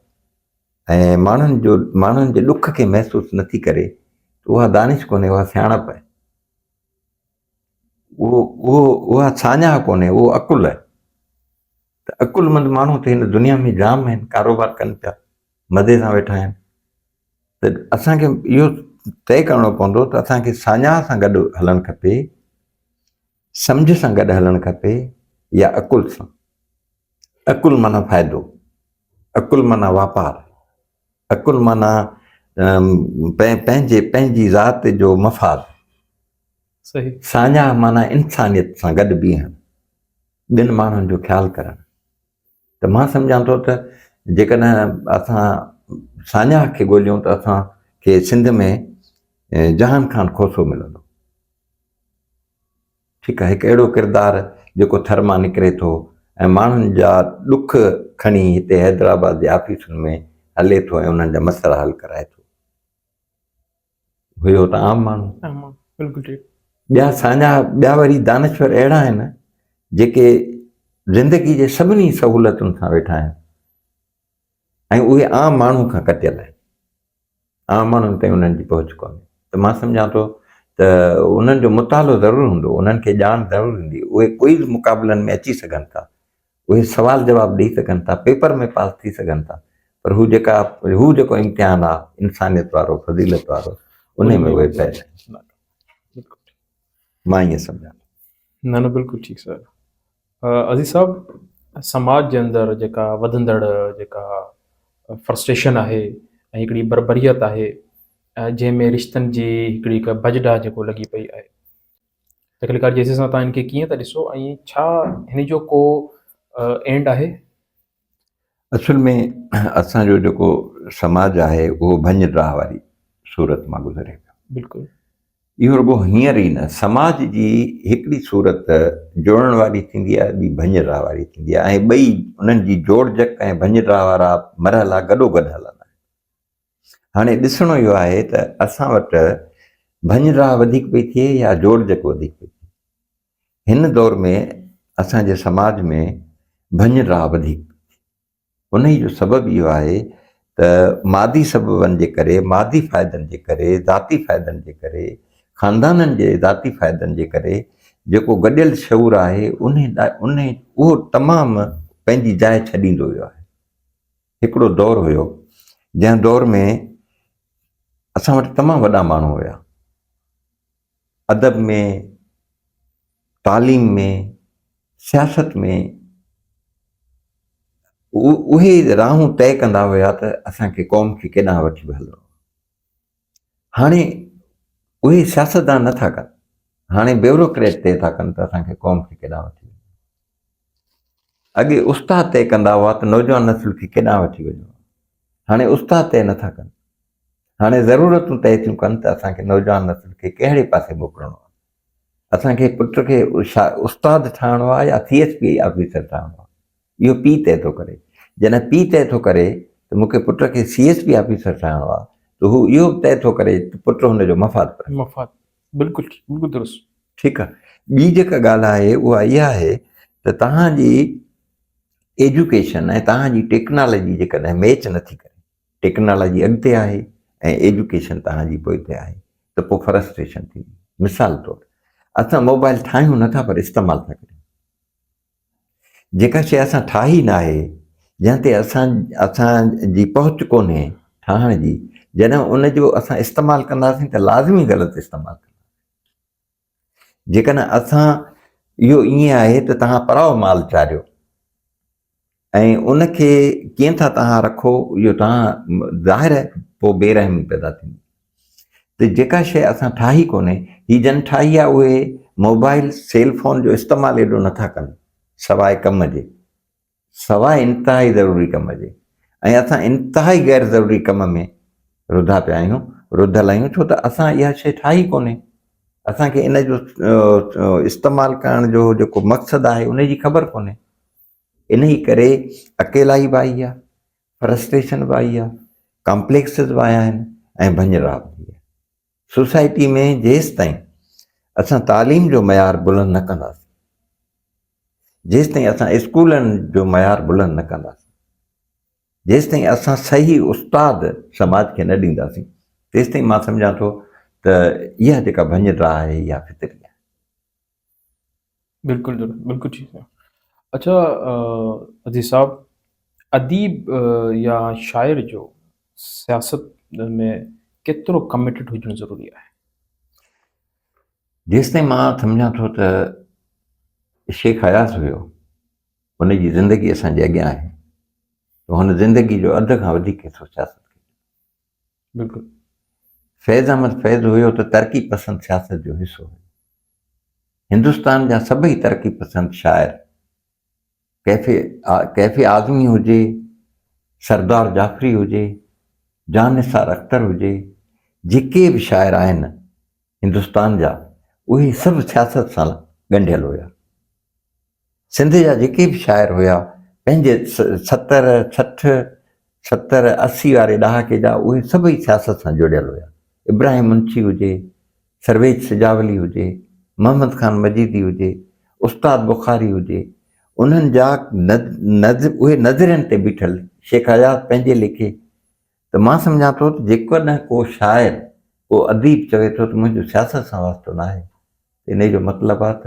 ऐं माण्हुनि जे ॾुख खे महसूसु नथी करे, त उहा दानिश कोन्हे, उहा सियाणप आहे। उहा साञा कोन्हे, उहो अकुलु आहे। त अकुलमंद माण्हू त हिन दुनिया में जाम आहिनि, कारोबार कनि पिया, मज़े सां वेठा आहिनि। त असांखे इहो तइ करिणो पवंदो त असांखे साञा सां गॾु हलणु खपे, सम्झ सां गॾु हलणु खपे, या अकुल सां। अकुल माना फ़ाइदो, अकुल माना वापारु, अकुल माना पंहिंजी ज़ात जो मफ़ाद। सही। साञा माना इंसानियत सां गॾु बीहणु, ॿिनि माण्हुनि जो ख़्यालु करणु। त मां सम्झां थो त जेकॾहिं असां साञा खे ॻोल्हियूं त असांखे सिंध में जहान खान खोसो मिलंदो। ठीकु आहे, हिकु अहिड़ो किरदारु जेको थर मां निकिरे थो ऐं माण्हुनि जा ॾुख खणी हिते हैदराबाद जे ऑफिसुनि में हले थो ऐं उन्हनि जा मसइला हल कराए थो। हुयो त आम माण्हू। बिल्कुलु ठीकु। ॿिया वरी दानश्वर अहिड़ा आहिनि जेके ज़िंदगी जे सभिनी सहूलियतुनि सां वेठा आहिनि ऐं उहे आम माण्हू खां कटियल आहिनि, आम माण्हुनि ताईं उन्हनि जी पहुच कोन्हे। त मां सम्झां थो त उन्हनि जो मुतालो ज़रूरु हूंदो, उन्हनि खे ॼाण ज़रूरु हूंदी। उहे कोई बि मुक़ाबलनि में अची सघनि था, उहे सुवाल जवाब ॾेई सघनि था, पेपर में पास थी सघनि था, पर हू जेको इम्तिहान आहे इंसानियत वारो, फज़ीलत वारो, उन में उहे फेल आहिनि। मां ईअं सम्झां। न बिल्कुलु ठीकु सर। अज़ीज़ साहब, समाज जे अंदरि जेका वधंदड़ जेका फ्रस्ट्रेशन आहे ऐं हिकिड़ी बरबरियत आहे, जंहिंमें रिश्तनि जी हिकिड़ी हिकु भॼडा जेको लॻी पई आहे, तकलीकार जे हिसाब सां तव्हां हिनखे कीअं था ॾिसो ऐं छा हिन जो को एंड आहे? असुल में असांजो जेको समाज आहे उहो भंज राह वारी सूरत मां गुज़रे पियो। बिल्कुलु। इहो रुॻो हींअर ई न, समाज जी हिकिड़ी सूरत जोड़ण वारी थींदी आहे, ॿी भंज राह वारी थींदी आहे, ऐं ॿई उन्हनि जी जोड़जक ऐं भंज राह वारा मरहला गॾोगॾु हलंदा आहिनि। हाणे ॾिसणो इहो आहे त असां वटि भंज राह वधीक पई थिए या जोड़जक वधीक पई थिए। हिन दौर में असांजे समाज में भंज राह वधीक। उन जो सबबु इहो आहे त मादी सबबनि जे करे, मादी फ़ाइदनि जे करे, ज़ाती फ़ाइदनि जे करे, ख़ानदाननि जे ज़ाती फ़ाइदनि जे करे जेको गॾियल शऊर आहे उहो तमामु पंहिंजी जाइ छॾींदो वियो आहे। हिकिड़ो दौरु हुयो जंहिं दौर में असां वटि तमामु वॾा माण्हू हुया, अदब में, तालीम में, सियासत में। उहे राहूं तइ कंदा हुया त असांखे क़ौम खे केॾांहुं वठी हलिणो। हाणे उहे सियासतदान नथा कनि, हाणे ब्यूरोक्रेट तइ था कनि त असांखे क़ौम खे केॾांहुं वठी वञो। अॻे उस्ताद तइ कंदा हुआ त नौजवान नस्ल खे केॾांहुं वठी वञो, हाणे उस्ताद तइ नथा कनि। हाणे ज़रूरतूं तइ थियूं कनि त असांखे नौजवान नस्ल खे कहिड़े पासे मोकिलिणो आहे। असांखे पुट खे उस्ताद ठाहिणो आहे या CSP ऑफिसर ठाहिणो आहे, इहो पीउ तइ थो करे। जॾहिं पीउ तइ थो करे त मूंखे पुट खे CSP ऑफिसर ठाहिणो आहे, त हू इहो बि तइ थो करे त पुट हुनजो मफ़ाद करे। बिल्कुलु बिल्कुलु दुरुस्त। ठीकु आहे। ॿी जेका ॻाल्हि आहे उहा इहा आहे त तव्हांजी एजुकेशन ऐं तव्हांजी टेक्नोलॉजी जेकॾहिं मैच नथी करे, टेक्नोलॉजी अॻिते आहे ऐं एजुकेशन तव्हांजी पोइते आहे, त पोइ फ्रस्ट्रेशन थींदी। मिसाल तौरु असां मोबाइल ठाहियूं नथा पर इस्तेमालु था करियूं। जेका शइ असां ठाही न आहे, जंहिं ते असांजी पहुच कोन्हे ठाहिण जी, जॾहिं उनजो असां इस्तेमालु कंदासीं त लाज़मी ग़लति इस्तेमालु कंदासीं। जेकॾहिं असां इहो ईअं आहे त तव्हां पराओ माल चाढ़ियो ऐं उनखे कीअं था तव्हां रखो, इहो तव्हां ज़ाहिर आहे पोइ बेरहमी पैदा थींदी। त जेका शइ असां ठाही कोन्हे, हीअ जन ठाही आहे, उहे मोबाइल सेलफोन जो इस्तेमालु एॾो नथा कनि सवाइ कम जे, सवाइ इंतिहाई ज़रूरी कम जे, ऐं असां इंतिहाई ग़ैर ज़रूरी कम में रुधा पिया आहियूं। रुधल आहियूं, छो त असां इहा शइ ठाही कोन्हे, असांखे इन जो इस्तेमालु करण जो जेको मक़सदु आहे उन जी ख़बर कोन्हे। इन ई करे अकेलाई बि आई आहे, फ्रस्ट्रेशन बि आई आहे, कॉम्प्लेक्सिस बि आया आहिनि ऐं भंजरा बि आई आहे। सोसाइटी में जेसि ताईं असां तालीम जो मयार बुलंद न कंदासीं, जेसि ताईं असां स्कूलनि जो मयार बुलंद न कंदासीं, जेसि ताईं असां सही उस्ताद समाज खे न ॾींदासीं, तेसि ताईं मां सम्झां थो त इहा जेका भंजरा आहे इहा फितरी आहे। बिल्कुलु ज़रूरु, बिल्कुलु ठीकु आहे। अच्छा अज़ीज़ साहब, अदीब या शाइर जो सियासत में केतिरो कमिटेड हुजणु ज़रूरी आहे? जेसि ताईं मां सम्झां थो त शेख हयात हुयो, हुनजी ज़िंदगी असांजे अॻियां आहे, त हुन ज़िंदगी जो अध खां वधीक हिसो सियासत कई। बिल्कुलु। फैज़ अहमद फैज़ हुयो त तरक़ी पसंदि सियासत जो हिसो हुयो। हिंदुस्तान जा सभई तरक़ी पसंदि शाइर, कैफ़े आज़मी हुजे, सरदार जाफ़री हुजे, जान निसार अख्तर हुजे, जेके बि शाइर आहिनि हिंदुस्तान जा, उहे सभु सियासत सां ॻंढियल हुया। सिंध जा जेके बि शाइर हुया पंहिंजे 70-60-70-80 वारे ॾहाके जा, उहे सभई सियासत सां जुड़ियल हुया। इब्राहिम मुंशी हुजे, सरवेज सिजावली हुजे, मोहम्मद ख़ान मजीदी हुजे, उस्ताद बुखारी हुजे, उन्हनि जा उहे नज़रियुनि ते बीठल शेख हयात पंहिंजे लेखे। त मां सम्झां थो त जेकॾहिं को शाइर, को अदीब चवे थो त मुंहिंजो सियासत सां वास्तो न आहे, इन जो मतिलबु आहे त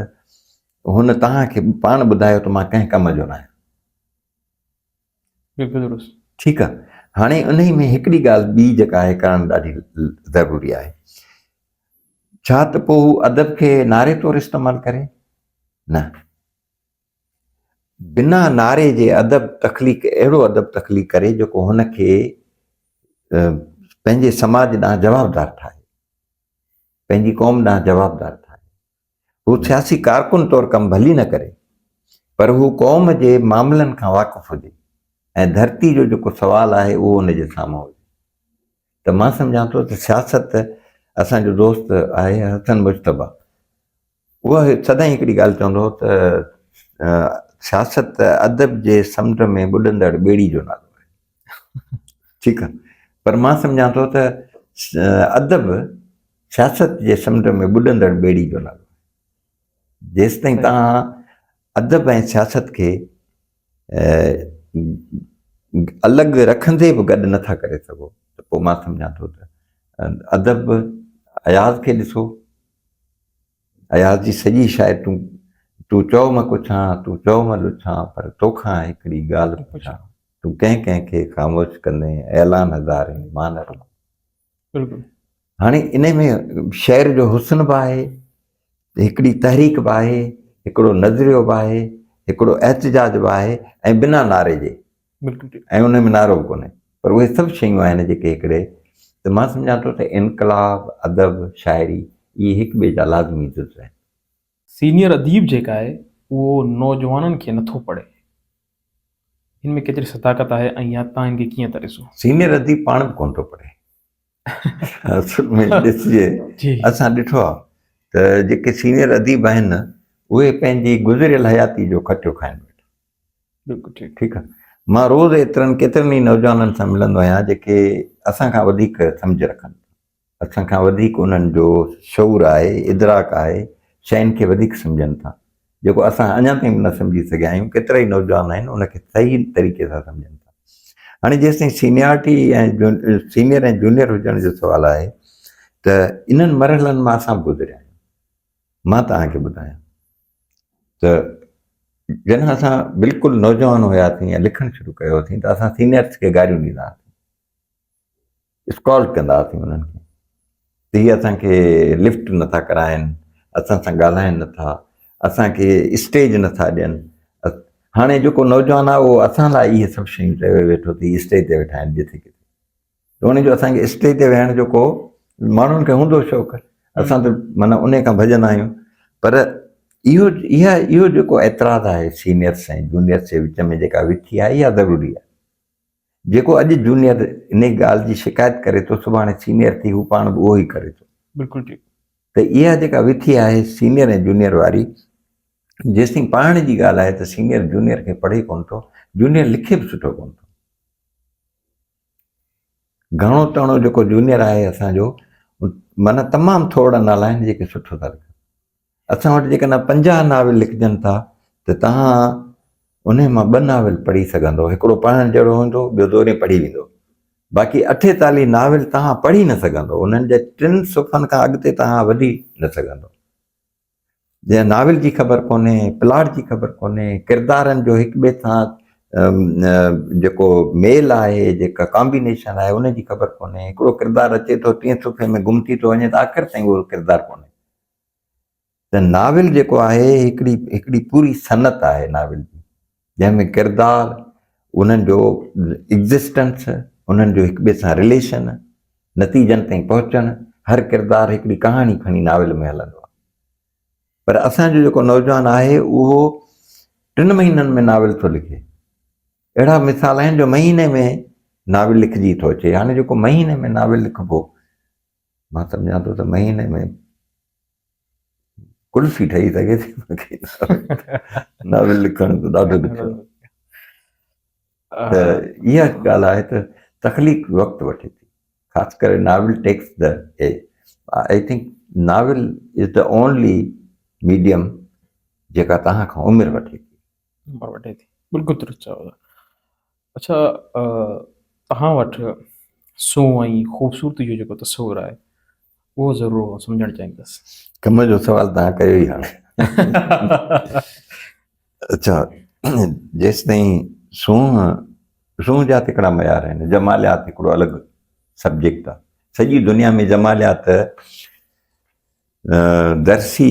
हुन तव्हांखे पाण ॿुधायो त मां कंहिं कम जो न आहियां। बिल्कुलु दुरुस्त। ठीकु आहे। हाणे उन में हिकिड़ी ॻाल्हि ॿी जेका आहे करणु ॾाढी ज़रूरी आहे। छा त पोइ हू अदब खे नारे तौरु इस्तेमालु करे? न, बिना नारे जे अदब तख़लीक़, अहिड़ो अदब तख़लीक़ करे जेको हुनखे पंहिंजे समाज ॾांहुं जवाबदार ठाहे, पंहिंजी क़ौम ॾांहुं जवाबदार ठाहे। हू सियासी कारकुन तौरु कमु भली न करे, पर हू क़ौम जे मामलनि खां वाक़ुफ़ु हुजे ऐं धरती जो जेको सुवालु आहे उहो हुनजे साम्हूं हुजे। त मां सम्झां थो त सियासत, असांजो दोस्त आहे हसन मुश्तबा, उहो सदाईं हिकिड़ी ॻाल्हि चवंदो हो त सियासत अदब जे समुंड में ॿुॾंदड़ ॿेड़ी जो नालो आहे। ठीकु आहे, पर मां सम्झां थो त अदब सियासत जे समुंड में ॿुॾंदड़ ॿेड़ी जो नालो आहे। जेसि ताईं तव्हां अदब ऐं सियासत खे अलॻि रखंदे बि गॾु नथा करे सघो, त पोइ मां सम्झां थो त अदब, अयाज़ खे ॾिसो, अयाज़ जी सॼी शायदि तूं चओ मां कुझां, तूं चओ मां लुछां, पर तोखां हिकिड़ी ॻाल्हि पुछां, तूं कंहिंखे ख़ामोश कंदे, ऐलान हज़ार मां न रुकां। बिल्कुलु। हाणे इन में शेर जो हुस्न बि आहे, हिकिड़ी तहरीक बि आहे, हिकिड़ो नज़रियो बि आहे, हिकिड़ो एहतिजाज बि आहे, ऐं बिना नारे जे, बिल्कुलु, ऐं उन में नारो बि कोन्हे, पर उहे सभु शयूं आहिनि जेके हिकिड़े, त मां सम्झां थो त इनकलाब, अदब, शाइरी, इहे हिक ॿिए जा लाज़मी जुज़ आहिनि। सीनियर अदीब जेका आहे उहो नौजवाननि खे नथो पढ़े, हिन में केतिरी सदाकत आहे ऐं या तव्हां हिनखे कीअं था ॾिसो? सीनियर अदीब पाण बि कोन थो पढ़े। असुल में ॾिसिजे, असां ॾिठो आहे त जेके सीनियर अदीब आहिनि उहे पंहिंजी गुज़िरियल हयाती जो खटियो खाइनि वेठा। बिल्कुलु ठीकु। ठीकु आहे। मां रोज़ केतिरनि ई नौजवाननि सां मिलंदो आहियां जेके असांखां वधीक सम्झ रखनि, असांखां वधीक उन्हनि जो शऊर आहे, इदराक आहे, शयुनि खे वधीक सम्झनि था, जेको असां अञा ताईं बि न सम्झी सघिया आहियूं। केतिरा ई नौजवान आहिनि उनखे सही तरीक़े सां सम्झनि था। हाणे जेसिताईं सीनियरिटी ऐं सीनियर ऐं जूनियर हुजण जो सुवालु आहे, त इन्हनि मरहलनि मां असां गुज़रिया आहियूं। मां तव्हांखे ॿुधायां त जॾहिं असां बिल्कुलु नौजवान हुयासीं ऐं लिखणु शुरू कयोसीं, त असां सीनियर्स खे गारियूं ॾींदा हुआसीं, स्कॉल्ड कंदा हुआसीं उन्हनि खे, त हीअ असांखे लिफ्ट नथा कराइनि, असां सां ॻाल्हाइनि नथा, असांखे स्टेज नथा ॾियनि। हाणे जेको नौजवान आहे उहो असां लाइ इहे सभु शयूं चयो वेठो थी, स्टेज ते वेठा आहिनि जिथे किथे, त उनजो असांखे स्टेज ते वेहण जेको माण्हुनि खे हूंदो शौक़ु, असां त माना उन खां भॼंदा आहियूं। पर इहो जेको एतिराज़ आहे सीनियर्स ऐं जूनियर्स जे विच में जेका विथी आहे, इहा ज़रूरी आहे। जेको अॼु जूनियर इन ॻाल्हि जी शिकायत करे थो, सुभाणे सीनियर थी हू पाण बि उहो ई करे थो। बिल्कुलु ठीकु। त इहा जेका विथी आहे सीनियर ऐं जूनियर वारी, जेसिताईं पढ़ण जी ॻाल्हि आहे त सीनियर जूनियर खे पढ़े कोन थो, जूनियर लिखे बि सुठो कोन थो। घणो तणो जेको जूनियर आहे असांजो, माना तमामु थोरा नाला आहिनि जेके सुठो था लिखनि। असां वटि जेकॾहिं 50 नाविल लिखजनि था त तव्हां उन मां 2 नाविल पढ़ी सघंदो, हिकिड़ो पढ़ण जहिड़ो हूंदो, ॿियो दोरे पढ़ी वेंदो। बाक़ी 48 नाविल तव्हां पढ़ी न सघंदो, उन्हनि जे 3 सुफ़्हनि खां अॻिते तव्हां वधी न सघंदो। जंहिं नाविल जी ख़बर कोन्हे, प्लॉट जी ख़बर कोन्हे, किरदारनि जो हिक ॿिए सां जेको मेल आहे, जेका कॉम्बिनेशन आहे उनजी ख़बर कोन्हे। हिकिड़ो किरदारु अचे थो 3 सुफ़्हे में गुम थी थो वञे त आख़िर ताईं उहो किरदारु कोन्हे। त नाविल जेको आहे हिकिड़ी पूरी सनत आहे नाविल जी, जंहिंमें किरदारु, उन्हनि जो एग्ज़िस्टेंस, उन्हनि जो हिक ॿिए सां रिलेशन, नतीजनि ताईं पहुचणु, हर किरदारु हिकिड़ी कहाणी खणी नाविल में हलंदो आहे। पर असांजो जेको नौजवान आहे उहो 3 महीननि में नाविल थो लिखे। अहिड़ा मिसाल आहिनि जो महीने में नाविल लिखजी थो अचे। हाणे जेको महीने में नाविल लिखबो, मां सम्झां थो त महीने में कुल्फी ठही सघे थी। नाविल लिखण त ॾाढो ॾुखियो। त इहा ॻाल्हि आहे त तख़लीक़ वक़्तु वठे थी, ख़ासि करे novel takes the age. I think novel is the only medium जेका तव्हां खां उमिरि वठे थी। बिल्कुलु दुरुस्त चयो। अच्छा, तव्हां वटि सूंहं ऐं ख़ूबसूरती जो जेको तस्वुरु आहे उहो ज़रूरु सम्झणु चाहींदुसि। कम जो सवाल तव्हां कयो ई हाणे। अच्छा, जेसिताईं सूंहं जा तिकड़ा मयार आहिनि, जमालियात हिकिड़ो अलॻि सब्जेक्ट आहे। सॼी दुनिया में जमालियात दर्सी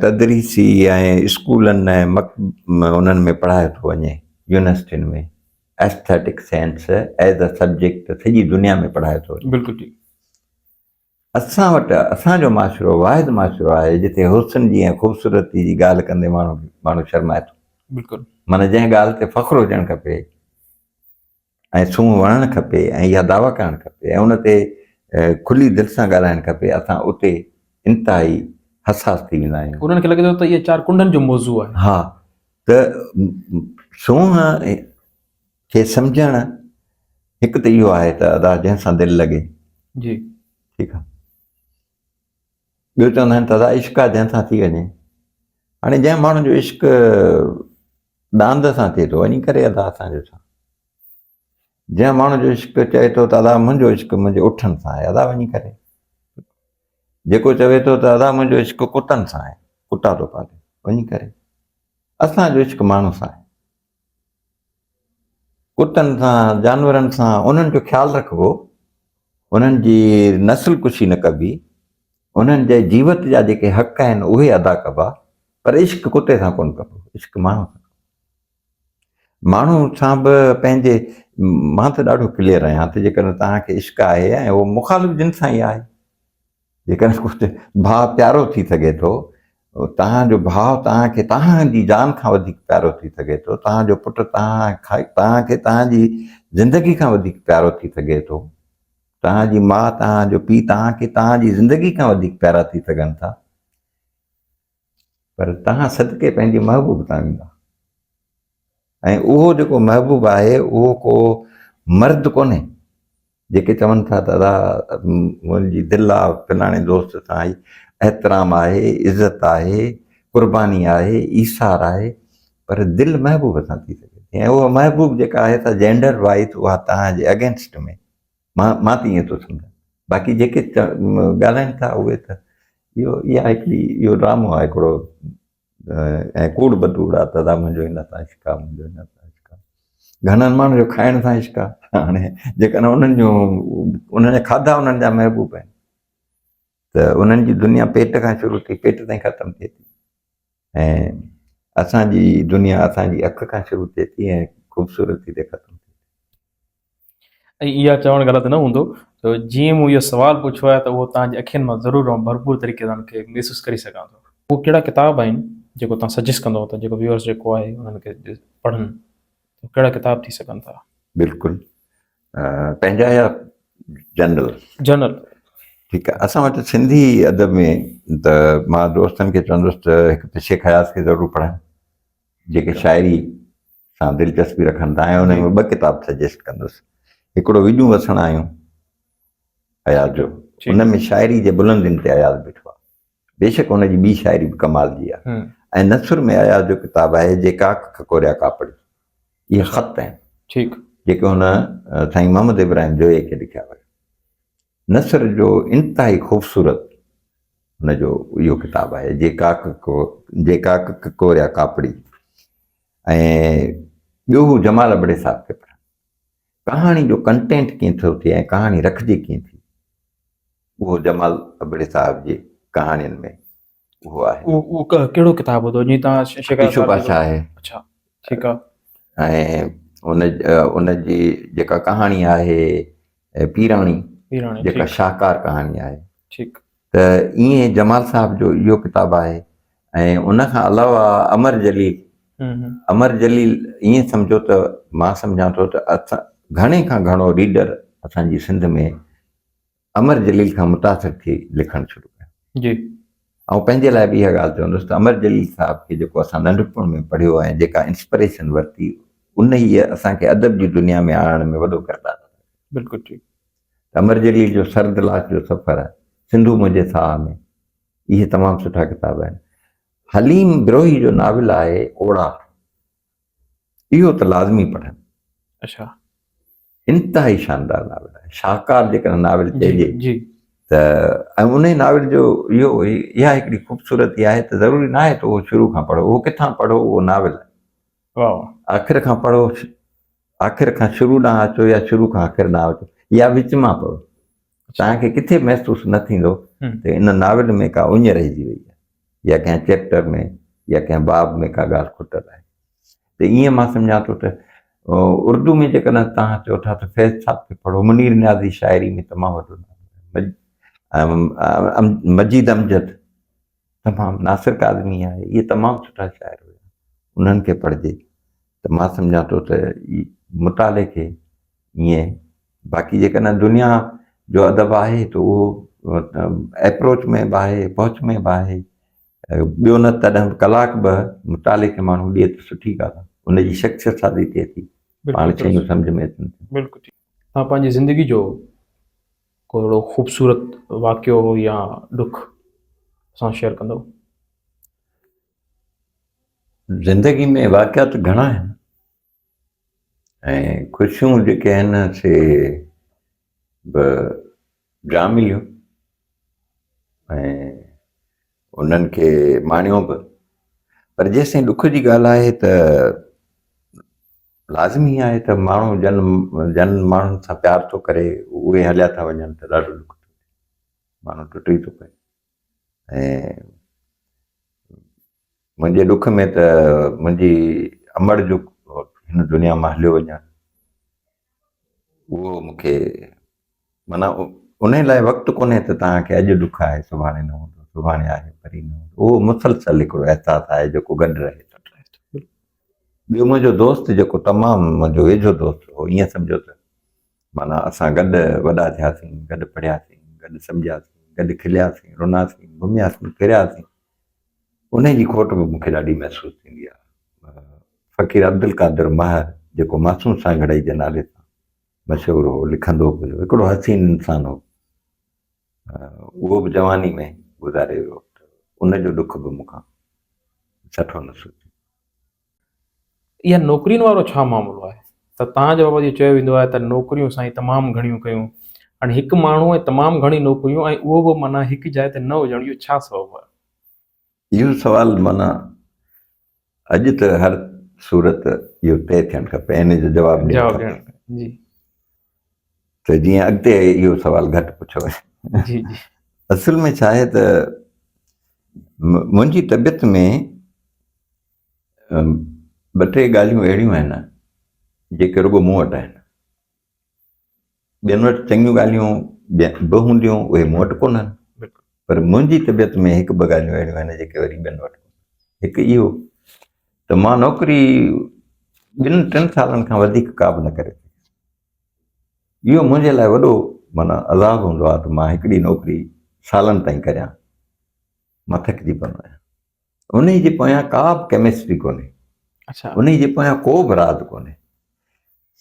तदरीसी ऐं स्कूलनि ऐं उन्हनि में पढ़ायो थो वञे, यूनिवर्सिटियुनि में aesthetic science as a subject सॼी दुनिया में पढ़ायो थो वञे। बिल्कुलु ठीकु। असां वटि असांजो माशरो वाहिद माशरो आहे जिते हुस्न जी ऐं ख़ूबसूरती जी ॻाल्हि कंदे माण्हू शर्माए थो। बिल्कुलु। माना जंहिं ॻाल्हि ते फ़ख़्रु हुजणु खपे ऐं सूंहं वणणु खपे ऐं इहा दावा करणु खपे ऐं उन ते खुली दिलि सां ॻाल्हाइणु खपे, असां उते इंतिहाई हसास थी वेंदा आहियूं। उन्हनि खे लॻे थो त इहे 4 कुंडनि जो मौज़ू आहे। हा, त सूंहं खे सम्झणु हिकु त इहो आहे त अदा जंहिंसां दिलि लॻे। जी, ठीकु आहे। ॿियो चवंदा आहिनि त अदा इश्क आहे जंहिंसां थी वञे। हाणे जंहिं माण्हू जो इश्क ॾांद सां थिए थो, वञी करे अदा असांजो छा। जंहिं माण्हू जो इश्क चए थो त अदा मुंहिंजो इश्क मुंहिंजे उठनि सां आहे, अदा वञी करे। जेको चवे थो त अदा मुंहिंजो इश्क कुतनि सां आहे, कुता थो पाले, वञी करे। असांजो इश्क माण्हू सां आहे, कुतनि सां, जानवरनि सां। उन्हनि जो ख़्यालु रखिबो, उन्हनि जी नस्ल कुशी न कबी, उन्हनि जे जीवत जा जेके हक़ आहिनि उहे अदा कबा, पर इश्क कुते सां कोन कबो, इश्क माण्हू सां। माण्हू सां बि पंहिंजे, मां त ॾाढो क्लियर आहियां त जेकॾहिं तव्हांखे इश्क आहे ऐं उहो मुखालिफ़ जिन सां ई आहे, जेकॾहिं कुझु भाउ प्यारो थी सघे थो, तव्हांजो भाउ तव्हांखे तव्हांजी जान खां वधीक प्यारो थी सघे थो, तव्हांजो पुटु तव्हांखे तव्हांजी ज़िंदगी खां वधीक प्यारो थी सघे थो, तव्हांजी माउ तव्हांजो पीउ तव्हांखे तव्हांजी ज़िंदगी खां वधीक प्यारा थी सघनि था, पर तव्हां सदके पंहिंजे महबूब तां वेंदा। ऐं उहो जेको महबूब आहे उहो को मर्द कोन्हे जेके चवनि था त अदा मुंहिंजी दिलि आहे फलाणे दोस्त सां आई, एतिराम आहे, इज़त आहे, क़ुर्बानी आहे, ईसार आहे, पर दिलि महबूब सां थी सघे थी। ऐं उहा महबूब जेका आहे त जेंडर वाइज उहा तव्हांजे अगेंस्ट में, मां त ईअं थो सम्झां। बाक़ी जेके ॻाल्हाइनि था उहे त इहा हिकिड़ी इहो ड्रामो आहे हिकिड़ो, ऐं कूड़ बदूड़ आहे त अदा मुंहिंजो हिन सां इश्क आहे, मुंहिंजो हिन सां इश्क आहे। घणनि माण्हुनि जो खाइण सां इश्क आहे। हाणे जेकॾहिं उन्हनि जा खाधा उन्हनि जा महबूब आहिनि त उन्हनि जी दुनिया पेट खां शुरू थी पेट ताईं ख़तमु थिए थी, ऐं असांजी दुनिया असांजी अखि खां शुरू थिए थी ऐं ख़ूबसूरती ते ख़तमु थिए थी। ऐं इहा चवणु ग़लति न हूंदो त जीअं मूं इहो सुवालु पुछियो आहे त उहो तव्हांजी अखियुनि मां ज़रूरु ऐं भरपूर तरीक़े सां हुनखे महसूसु करे सघां थो। उहे कहिड़ा किताब आहिनि जेको तव्हां सजेस्ट कंदव त जेको व्यूअर्स जेको आहे उन्हनि खे पढ़नि, कहिड़ा किताब थी सघनि था? बिल्कुलु, पंहिंजा या जनरल? जनरल। ठीकु आहे। असां वटि सिंधी अदब में त मां दोस्तनि खे चवंदुसि त हिकु पिछे खयास खे ज़रूरु पढ़नि, जेके शाइरी सां दिलचस्पी रखनि था, ऐं हुन में 2 किताब सजेस्ट कंदुसि। हिकिड़ो विजू वसण आहियूं अयाज़ जो, हुन में शाइरी जे बुलंदियुनि ते अयाज़ बीठो आहे, बेशक हुनजी ॿी शाइरी बि कमाल जी आहे। ऐं नसुर में अयाज़ जो किताबु आहे जेका खकोरिया कापड़ी, इहे ख़त आहिनि ठीकु, जेके हुन साईं मोहम्मद इब्राहिम जोए खे लिखिया हुआ। नसर जो इंतिहाई ख़ूबसूरत हुनजो इहो किताबु आहे जेका ककोरिया कापड़ी। ऐं ॿियो हू जमाल अबड़े साहब खे पढ़नि, कहाणी जो कंटेंट कीअं थो थिए ऐं कहाणी रखिजे कीअं थी, उहो जमाल अबड़े साहब जी कहाणियुनि में उहो आहे। उहो कहिड़ो किताबु हूंदो जीअं तव्हां पीछो पाछा आहे? अच्छा, ठीकु आहे। ऐं उनजी जेका कहाणी आहे पीराणी जेका शाहकार कहाणी आहे, ठीकु, त ईअं जमाल साहब जो इहो किताबु आहे। ऐं उनखां अलावा अमर जलील ईअं सम्झो त मां सम्झां थो त असां घणे खां घणो रीडर असांजी सिंध में अमर जलील खां मुतासिर थी लिखणु शुरू कयो जी। ऐं पंहिंजे लाइ बि इहा ॻाल्हि चवंदुसि त अमर जलील साहब खे जेको असां नंढपण में पढ़ियो ऐं जेका इंस्पिरेशन वरिती, उन ई असांखे अदब जी दुनिया में आणण में वॾो किरदारु आहे। बिल्कुलु ठीकु। अमर जलील जो सरदलास जो सफ़र आहे, सिंधू मुंहिंजे साह में, इहे तमामु सुठा किताब आहिनि। हलीम बिरोही जो नाविल आहे ओड़ा, इहो त लाज़मी पढ़नि। अच्छा, इंतिहाई शानदार नाविल आहे, शाहकार जेकॾहिं नाविल चइजे जी। त ऐं उन नाविल जो इहा हिकिड़ी ख़ूबसूरती आहे त ज़रूरी न आहे त उहो शुरू खां पढ़ो, उहो किथां पढ़ो, उहो नाविल आख़िर खां पढ़ो, आख़िर खां शुरू ॾांहुं अचो या शुरू खां आख़िर ॾांहुं अचो या विच मां पढ़ो, तव्हांखे किथे महसूसु न थींदो त इन नाविल में का उञ रहिजी वई आहे या कंहिं चैप्टर में या कंहिं बाब में का ॻाल्हि खुटल आहे। त ईअं मां सम्झां थो त उर्दू में जेकॾहिं तव्हां चओ था त फैज़ साहब खे पढ़ो, मुनीर न्याज़ी शाइरी में तमामु वॾो, मजीद अमजद तमामु, नासिर काज़मी आहे, इहे तमामु सुठा शाइर हुआ, उन्हनि खे पढ़िजे। त मां सम्झां थो त मुताले खे ईअं, बाक़ी जेकॾहिं दुनिया जो अदब आहे त उहो एप्रोच में बि आहे, पहुच में बि आहे, ॿियो न तॾहिं कलाक बि मुताले खे माण्हू ॾिए त सुठी ॻाल्हि आहे, उनजी शख़्सियत शादी थिए थी, पाण शयूं सम्झ में अचनि थियूं। बिल्कुलु ठीकु। तव्हां पंहिंजी ज़िंदगी जो को अहिड़ो ख़ूबसूरत वाक़ियो या ॾुख सां शेयर कंदव? ज़िंदगी में वाक़िया त घणा आहिनि ऐं ख़ुशियूं जेके आहिनि से बि जाम मिलियूं ऐं उन्हनि खे माणियो बि, पर जेसिताईं ॾुख जी ॻाल्हि आहे त लाज़मी आहे त माण्हू जन माण्हुनि सां प्यार थो करे, उहे हलिया था वञनि त ॾाढो ॾुख थो थिए, माण्हू टुटी थो पए। ऐं मुंहिंजे ॾुख में त मुंहिंजी अमड़ जो हिन दुनिया मां हलियो वञणु, उहो मूंखे माना उन लाइ वक़्तु कोन्हे त तव्हांखे अॼु ॾुख आहे सुभाणे न हूंदो, सुभाणे आहे परी न हूंदो, उहो मुसलसल हिकिड़ो अहसासु आहे जेको गॾु रहे। ॿियो मुंहिंजो दोस्त जेको तमामु मुंहिंजो वेझो दोस्त हो, ईअं सम्झो त माना असां गॾु वॾा थियासीं, गॾु पढ़ियासीं, गॾु सम्झियासीं, गॾु खिलियासीं, रुनासीं, घुमियासीं, फिरियासीं, उन जी खोट बि मूंखे ॾाढी महसूसु थींदी आहे। फ़कीर अब्दुल कादिर महर जेको मासूम सांगड़ई जे नाले सां मशहूरु हो, लिखंदो बि हुयो, हिकिड़ो हसीन इंसान हो, उहो बि जवानी में गुज़ारे वियो, उनजो ॾुख बि मूंखां सठो न सुठो। इहा नौकिरियुनि वारो छा मामिलो आहे त तव्हांजे बाबति इहो चयो वेंदो आहे त नौकिरियूं साईं तमामु घणियूं कयूं, हाणे हिकु माण्हू ऐं तमामु घणी नौकिरियूं ऐं उहो बि माना हिकु जाइ ते न हुजणु, इहो छा सबबु आहे? इहो सुवालु माना अॼु त हर सूरत इहो तइ थियणु खपे, इन जो जवाबु ॾियणु जी, त जीअं अॻिते इहो सुवालु घटि पुछो वञे। जी जी, असल में छा आहे त मुंहिंजी तबियत में ॿ टे ॻाल्हियूं अहिड़ियूं आहिनि जेके रुॻो मूं वटि आहिनि, ॿियनि वटि चङियूं ॻाल्हियूं बि हूंदियूं, उहे मूं वटि कोन्हनि, पर मुंहिंजी तबियत में हिकु ॿ ॻाल्हियूं अहिड़ियूं आहिनि जेके वरी ॿियनि वटि कोन्हनि। हिकु इहो त मां नौकिरी 2-3 सालनि खां वधीक का बि न करे, इहो मुंहिंजे लाइ वॾो माना अज़ाब हूंदो आहे त मां हिकिड़ी नौकिरी सालनि ताईं करियां, मां थकिजी पवंदो आहियां। उन जे पोयां का बि केमिस्ट्री कोन्हे, अच्छा उन जे पोयां को बि राज़ कोन्हे।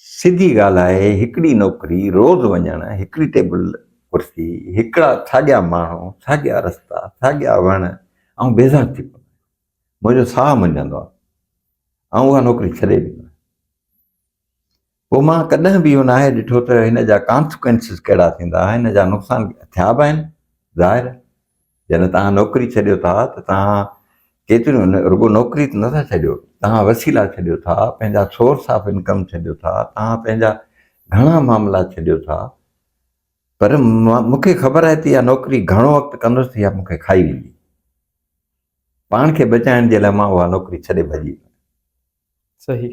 सिधी ॻाल्हि आहे, हिकिड़ी नौकिरी, रोज़ वञण, हिकिड़ी टेबल कुर्सी, हिकिड़ा साॻिया माण्हू, साॻिया रस्ता, साॻिया वण, ऐं बेज़ार थी पवंदो, मुंहिंजो साहु मुंझंदो आहे, ऐं उहा नौकिरी छॾे ॾींदो। पोइ मां कॾहिं बि इहो न आहे ॾिठो त हिन जा कॉन्सिक्वेंसिस कहिड़ा थींदा, हिन जा नुक़सान थिया बि आहिनि ज़ाहिर। जॾहिं तव्हां नौकिरी छॾियो था त तव्हां केतिरियूं रुॻो नौकिरी त नथा छॾियो, तव्हां वसीला छॾियो था, पंहिंजा सोर्स ऑफ इनकम छॾियो था, तव्हां पंहिंजा घणा मामला छॾियो था। पर मूंखे ख़बर आहे त इहा नौकिरी घणो वक़्तु कंदुसि या मूंखे खाई वेंदी। पाण खे बचाइण जे लाइ मां उहा नौकिरी छॾे भॼी। सही।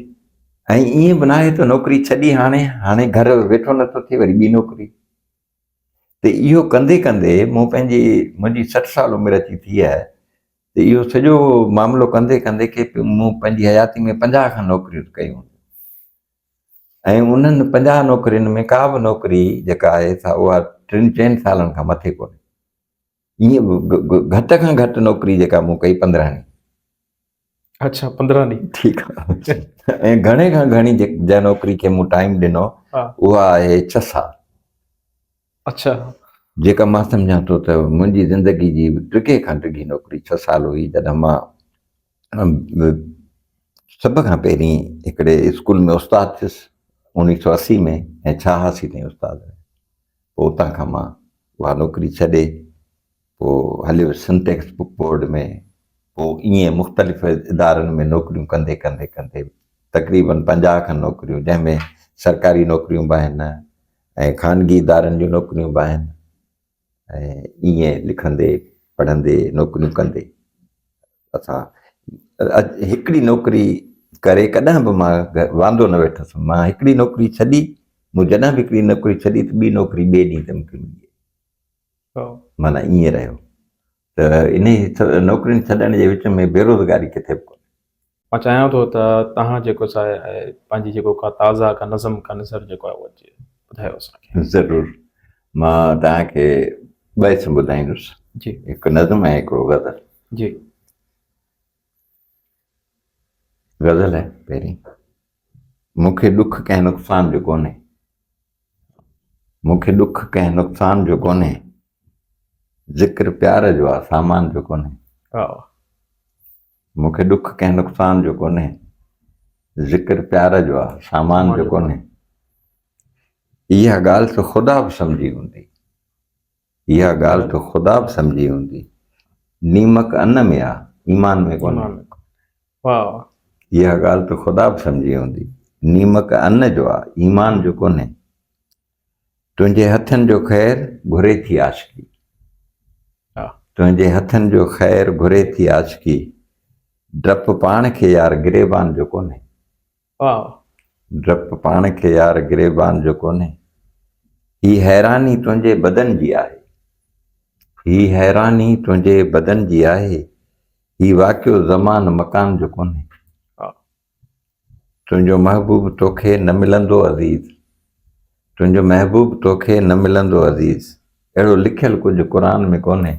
ऐं ईअं बि न आहे त नौकिरी छॾी हाणे घर वेठो नथो थिए, वरी ॿी नौकिरी। त इहो कंदे कंदे मुंहिंजी 60 साल उमिरि अची थी आहे, त इहो सॼो मामिलो कंदे कंदे के मूं पंहिंजी हयाती में 50 खनि नौकिरियूं कयूं, ऐं उन्हनि 50 नौकिरियुनि में का बि नौकिरी जेका आहे उहा 3-4 सालनि खां मथे कोन्हे। ईअं घटि खां घटि नौकिरी जेका मूं कई 15 ॾींहं। अच्छा 15 ॾींहं। ठीकु आहे। ऐं घणे खां घणी जंहिं नौकिरी खे मूं टाइम ॾिनो उहा आहे 6 साल। अच्छा, जेका मां सम्झां थो त मुंहिंजी ज़िंदगी जी ॾिघे खां ॾिघी नौकिरी 6 साल हुई, जॾहिं मां सभ खां पहिरीं हिकिड़े स्कूल में उस्तादु थियुसि 1980 में, ऐं 86 ताईं उस्तादु आहियां। पोइ उतां खां मां उहा नौकिरी छॾे पोइ हलियो सिंटेक्स बुक बोर्ड में, पोइ ईअं मुख़्तलिफ़ इदारनि में नौकिरियूं कंदे कंदे कंदे तक़रीबन 50 खनि नौकिरियूं, जंहिंमें सरकारी नौकिरियूं बि आहिनि ऐं ख़ानगी इदारनि जूं नौकिरियूं बि आहिनि। ऐं ईअं लिखंदे पढ़ंदे नौकिरियूं कंदे असां हिकिड़ी नौकिरी करे कॾहिं बि मां वांदो न वेठुसि। मां हिकिड़ी नौकिरी छॾी, मूं जॾहिं बि हिकिड़ी नौकिरी छॾी त ॿी नौकिरी ॿिए ॾींहं ते मूंखे मिली, माना ईअं रहियो। त इन नौकिरियुनि छॾण जे विच में बेरोज़गारी किथे बि कोन्हे। मां चाहियां थो त तव्हां जेको आहे पंहिंजी जेको का ताज़ा का नज़म का नज़र जेको आहे उहो ॿुधायो असांखे। ज़रूरु, मां तव्हांखे ॿ हिस्सा ॿुधाईंदुसि जी। हिकु नज़म ऐं हिकिड़ो गज़ल जी। गज़ल आहे पहिरीं। मूंखे ॾुख कंहिं नुक़सान जो कोन्हे, मूंखे ॾुख कंहिं नुक़सान जो कोन्हे, ज़िक्र प्यार जो आहे सामान जो कोन्हे। मूंखे ॾुख कंहिं नुक़सान जो कोन्हे, ज़िक्र प्यार जो आहे सामान जो कोन्हे। इहा ॻाल्हि त ख़ुदा बि सम्झी हूंदी, इहा ॻाल्हि त ख़ुदा बि सम्झी हूंदी, नीमक अन्न में आहे ईमान में कोन्हे। इहा ॻाल्हि त ख़ुदा बि सम्झी हूंदी, नीमक अन्न जो आहे ईमान जो कोन्हे। तुंहिंजे हथनि जो ख़ैरु घुरे थी आशिकी, तुंहिंजे हथनि जो ख़ैरु घुरे थी आशिकी, डपु पाण खे यार गिरेबान जो कोन्हे। डपु पाण खे यार गिरेबान जो कोन्हे। ही हैरानी तुंहिंजे बदन जी आहे, ही हैरानी तुंहिंजे बदन जी आहे, ही वाक़ियो ज़मान मकान जो कोन्हे। तुंहिंजो महबूब तोखे न मिलंदो अज़ीज़, तुंहिंजो महबूब तोखे न मिलंदो अज़ीज़, अहिड़ो लिखियलु कुझु क़ुरान में कोन्हे।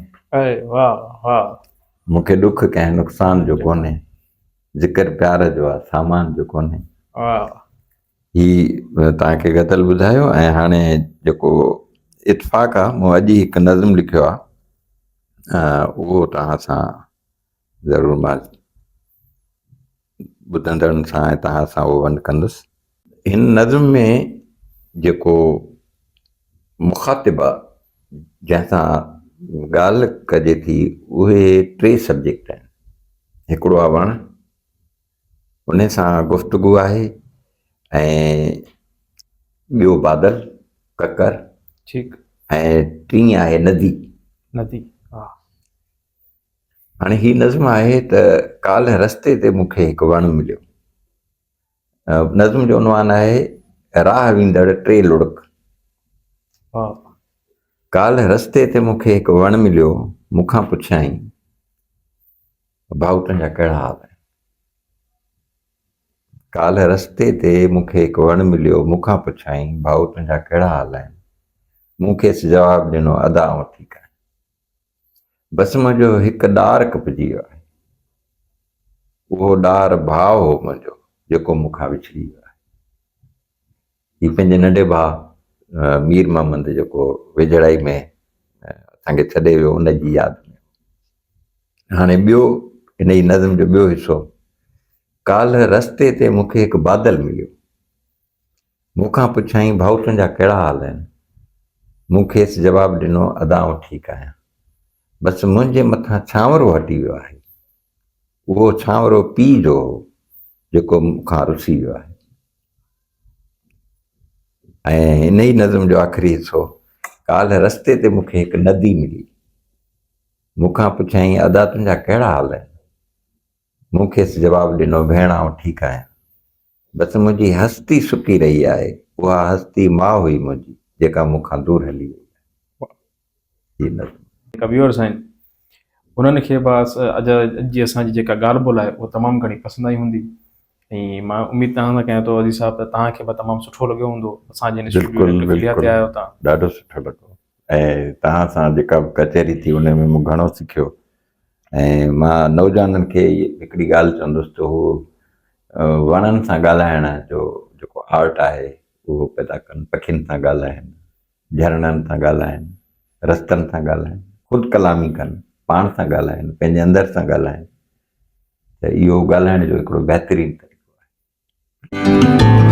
मूंखे ॾुख कंहिं नुक़सान जो कोन्हे, ज़िक्र प्यार जो आहे सामान जो कोन्हे। ही तव्हांखे गज़ल ॿुधायो। ऐं हाणे जेको इत्फ़ाक़ आहे, मूं अॼु हिकु नज़म लिखियो आहे, उहो तव्हां सां ज़रूरु मां ॿुधंदड़नि सां ऐं तव्हां सां उहो वंड कंदुसि। हिन नज़म में जेको मुखातिब आहे जंहिंसां ॻाल्हि कजे थी, उहे 3 सब्जेक्ट आहिनि। हिकिड़ो आहे वण, उन सां गुफ़्तगू आहे, ऐं ॿियो बादल ककर, ठीकु, ऐं टीं आहे नदी। नदी, हा। हाणे ही नज़म आहे त काल्ह रस्ते ते मूंखे हिकु वणु मिलियो। नज़म जो उनवान आहे राह वेंदड़ 3 लुड़क। काल्ह रस्ते ते मूंखे हिकु वणु मिलियो, मूंखां पुछियईं भाऊ तुंहिंजा कहिड़ा हाल आहिनि। काल्ह रस्ते ते मूंखे हिकु वणु मिलियो, मूंखां पुछाईं भाऊ तुंहिंजा कहिड़ा हाल आहिनि। मूं खेसि जवाबु ॾिनो अदा ऐं ठीकु आहे। बसि मुंहिंजो हिकु ॾार कपिजी वियो आहे। उहो ॾार भाउ हो मुंहिंजो, जेको मूंखां विछड़ी वियो आहे। हीउ पंहिंजे नंढे भाउ मीर मोहम्मद जेको वेझड़ाई में असांखे छॾे वियो, उनजी यादि में। हाणे ॿियो इन जी नज़म जो ॿियो हिसो। काल्ह रस्ते ते मूंखे हिकु बादल मिलियो, मूंखां पुछाईं भाऊ तुंहिंजा कहिड़ा हाल आहिनि। मूं खेसि जवाबु ॾिनो अदा ऐं ठीकु आहियां। बसि मुंहिंजे मथां छांवरो हटी वियो आहे। उहो छांवरो पीउ जो हो जेको मूंखां रुसी वियो आहे। ऐं इन ई नज़म जो आख़िरी हिसो। काल्ह रस्ते ते मूंखे हिकु नदी मिली, मूंखां पुछाईं अदा तुंहिंजा कहिड़ा हाल आहिनि। मूं खेसि जवाबु ॾिनो भेण आउं ठीकु आहियां। बसि मुंहिंजी हस्ती सुकी रही आहे। उहा हस्ती माउ हुई मुंहिंजी, जेका मूंखां दूरि हली वई। जेका व्यूअर्स आहिनि उन्हनि खे बसि अॼु जी असांजी जेका ॻाल्हि ॿोल्हि आहे उहा तमामु घणी पसंदि आई हूंदी। ऐं मां उमेदु तव्हां सां कयां थो अज़ीज़ साहिबु त तव्हांखे बि तमामु सुठो लॻियो हूंदो असांजे हिन स्टूडियो ते आहियो तव्हां। ॾाढो सुठो लॻो। ऐं तव्हां सां जेका कचहरी थी उन में मूं घणो सिखियो। ऐं मां नौजवाननि खे हिकिड़ी ॻाल्हि चवंदुसि त हू वणनि सां ॻाल्हाइण जो जेको आर्ट आहे उहो पैदा कनि, पखियुनि सां ॻाल्हाइनि, झरननि सां ॻाल्हाइनि, रस्तनि सां ॻाल्हाइनि, ख़ुदि कलामी कनि, पाण सां ॻाल्हाइनि, पंहिंजे अंदरि सां ॻाल्हाइनि। त इहो ॻाल्हाइण जो हिकिड़ो बहितरीनु तरीक़ो आहे।